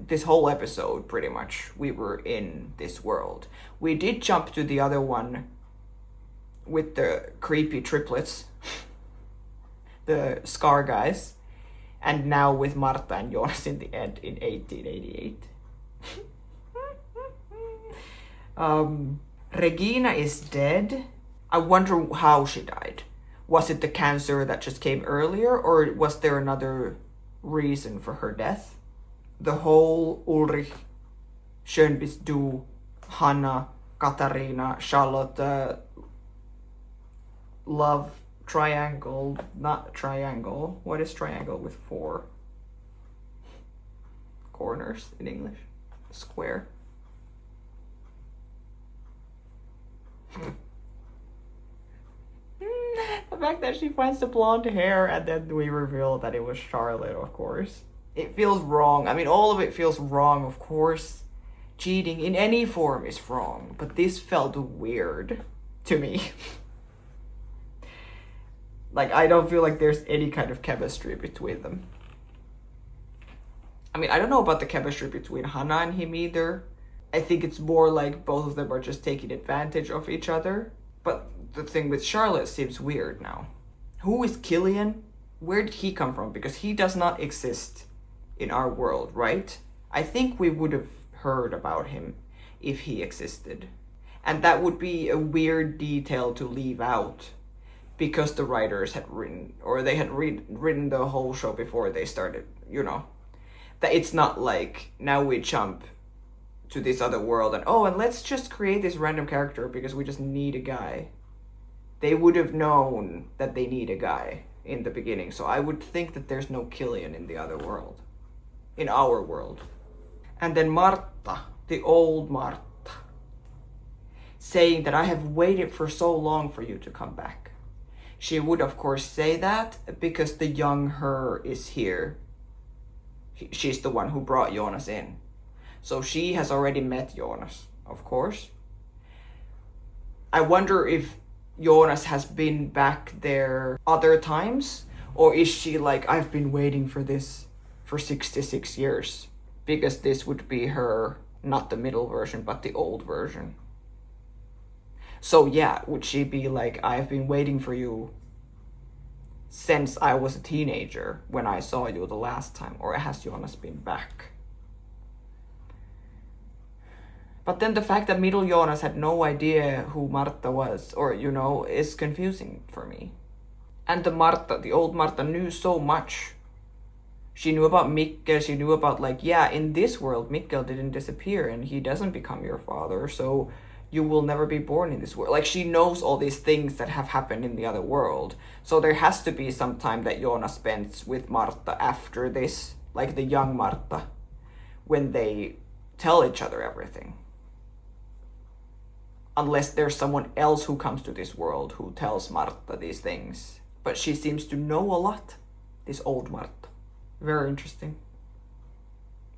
this whole episode, pretty much. We were in this world. We did jump to the other one with the creepy triplets, the Scar guys, and now with Marta and Jonas in the end in 1888. Regina is dead. I wonder how she died. Was it the cancer that just came earlier, or was there another reason for her death? The whole Ulrich, Schönbis Du, Hanna, Katarina, Charlotte, love triangle, not triangle. What is triangle with 4 corners in English? Square. The fact that she finds the blonde hair and then we reveal that it was Charlotte, of course. It feels wrong. I mean, all of it feels wrong, of course. Cheating in any form is wrong, but this felt weird to me. Like, I don't feel like there's any kind of chemistry between them. I mean, I don't know about the chemistry between Hannah and him either. I think it's more like both of them are just taking advantage of each other. But the thing with Charlotte seems weird now. Who is Killian? Where did he come from? Because he does not exist in our world, right? I think we would have heard about him if he existed. And that would be a weird detail to leave out, because the writers had written, or they had written the whole show before they started you know, that it's not like now we jump to this other world and let's just create this random character because we just need a guy. They would have known that they need a guy in the beginning, so I would think that there's no Killian in the other world, in our world. And then Marta, the old Marta, saying that I have waited for so long for you to come back. She would of course say that because the young her is here. She's the one who brought Jonas in. So she has already met Jonas, of course. I wonder if Jonas has been back there other times, or is she like, I've been waiting for this for 66 years, because this would be her, not the middle version, but the old version. So yeah, would she be like, I've been waiting for you since I was a teenager when I saw you the last time, or has Jonas been back? But then the fact that middle Jonas had no idea who Marta was, or, you know, is confusing for me. And the old Marta knew so much. She knew about Mikkel, she knew about, like, yeah, in this world, Mikkel didn't disappear and he doesn't become your father, so you will never be born in this world. Like, she knows all these things that have happened in the other world. So there has to be some time that Jonas spends with Marta after this, like the young Marta, when they tell each other everything. Unless there's someone else who comes to this world who tells Marta these things. But she seems to know a lot, this old Marta. Very interesting.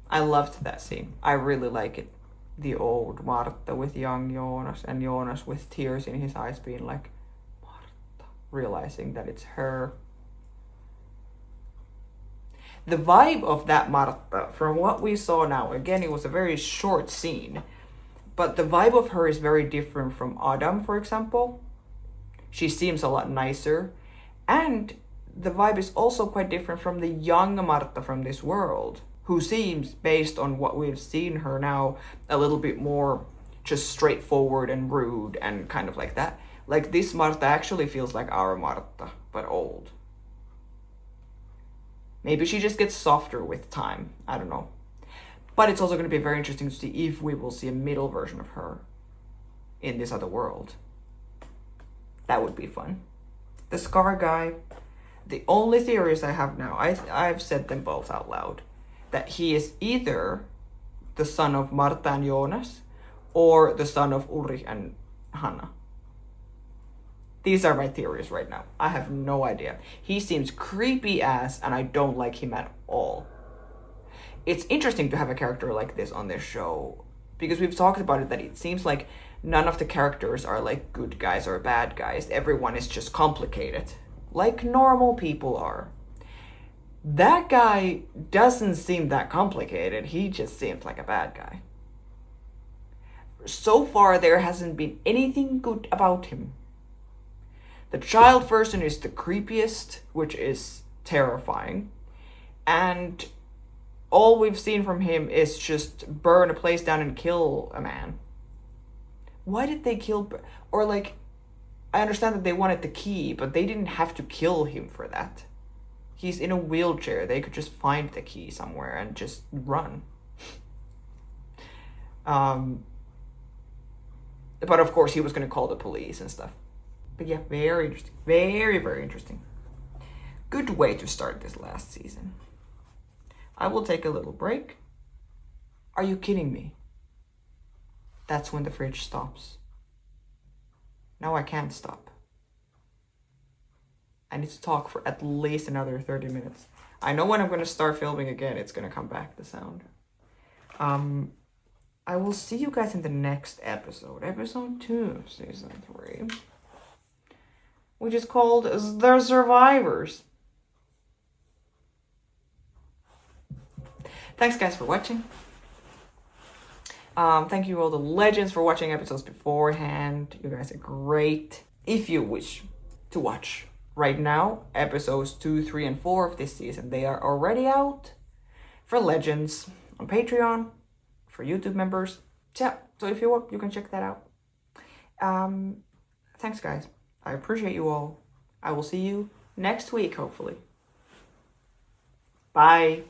I loved that scene. I really like it. The old Marta with young Jonas, and Jonas with tears in his eyes being like, Marta, realizing that it's her. The vibe of that Marta, from what we saw now, again, it was a very short scene, but the vibe of her is very different from Adam, for example. She seems a lot nicer. And the vibe is also quite different from the young Marta from this world, who seems, based on what we've seen her now, a little bit more just straightforward and rude and kind of like that. Like, this Marta actually feels like our Marta, but old. Maybe she just gets softer with time. I don't know. But it's also going to be very interesting to see if we will see a middle version of her in this other world. That would be fun. The Scar guy, the only theories I have now, I've said them both out loud, that he is either the son of Marta and Jonas or the son of Ulrich and Hanna. These are my theories right now. I have no idea. He seems creepy ass and I don't like him at all. It's interesting to have a character like this on this show, because we've talked about it, that it seems like none of the characters are like good guys or bad guys. Everyone is just complicated, like normal people are. That guy doesn't seem that complicated. He just seems like a bad guy. So far, there hasn't been anything good about him. The child version is the creepiest, which is terrifying. And all we've seen from him is just burn a place down and kill a man. Why did they kill... Or, like, I understand that they wanted the key, but they didn't have to kill him for that. He's in a wheelchair. They could just find the key somewhere and just run. But of course, he was going to call the police and stuff. But yeah, very interesting. Very, very interesting. Good way to start this last season. I will take a little break. Are you kidding me? That's when the fridge stops. Now I can't stop. I need to talk for at least another 30 minutes. I know when I'm going to start filming again, it's going to come back, the sound. I will see you guys in the next episode. Episode 2 of Season 3. Which is called The Survivors. Thanks guys for watching. Thank you all the legends for watching episodes beforehand. You guys are great. If you wish to watch right now, episodes 2, 3, and 4 of this season, they are already out for legends on Patreon, for YouTube members. Yeah, so if you want, you can check that out. Thanks guys. I appreciate you all. I will see you next week, hopefully. Bye.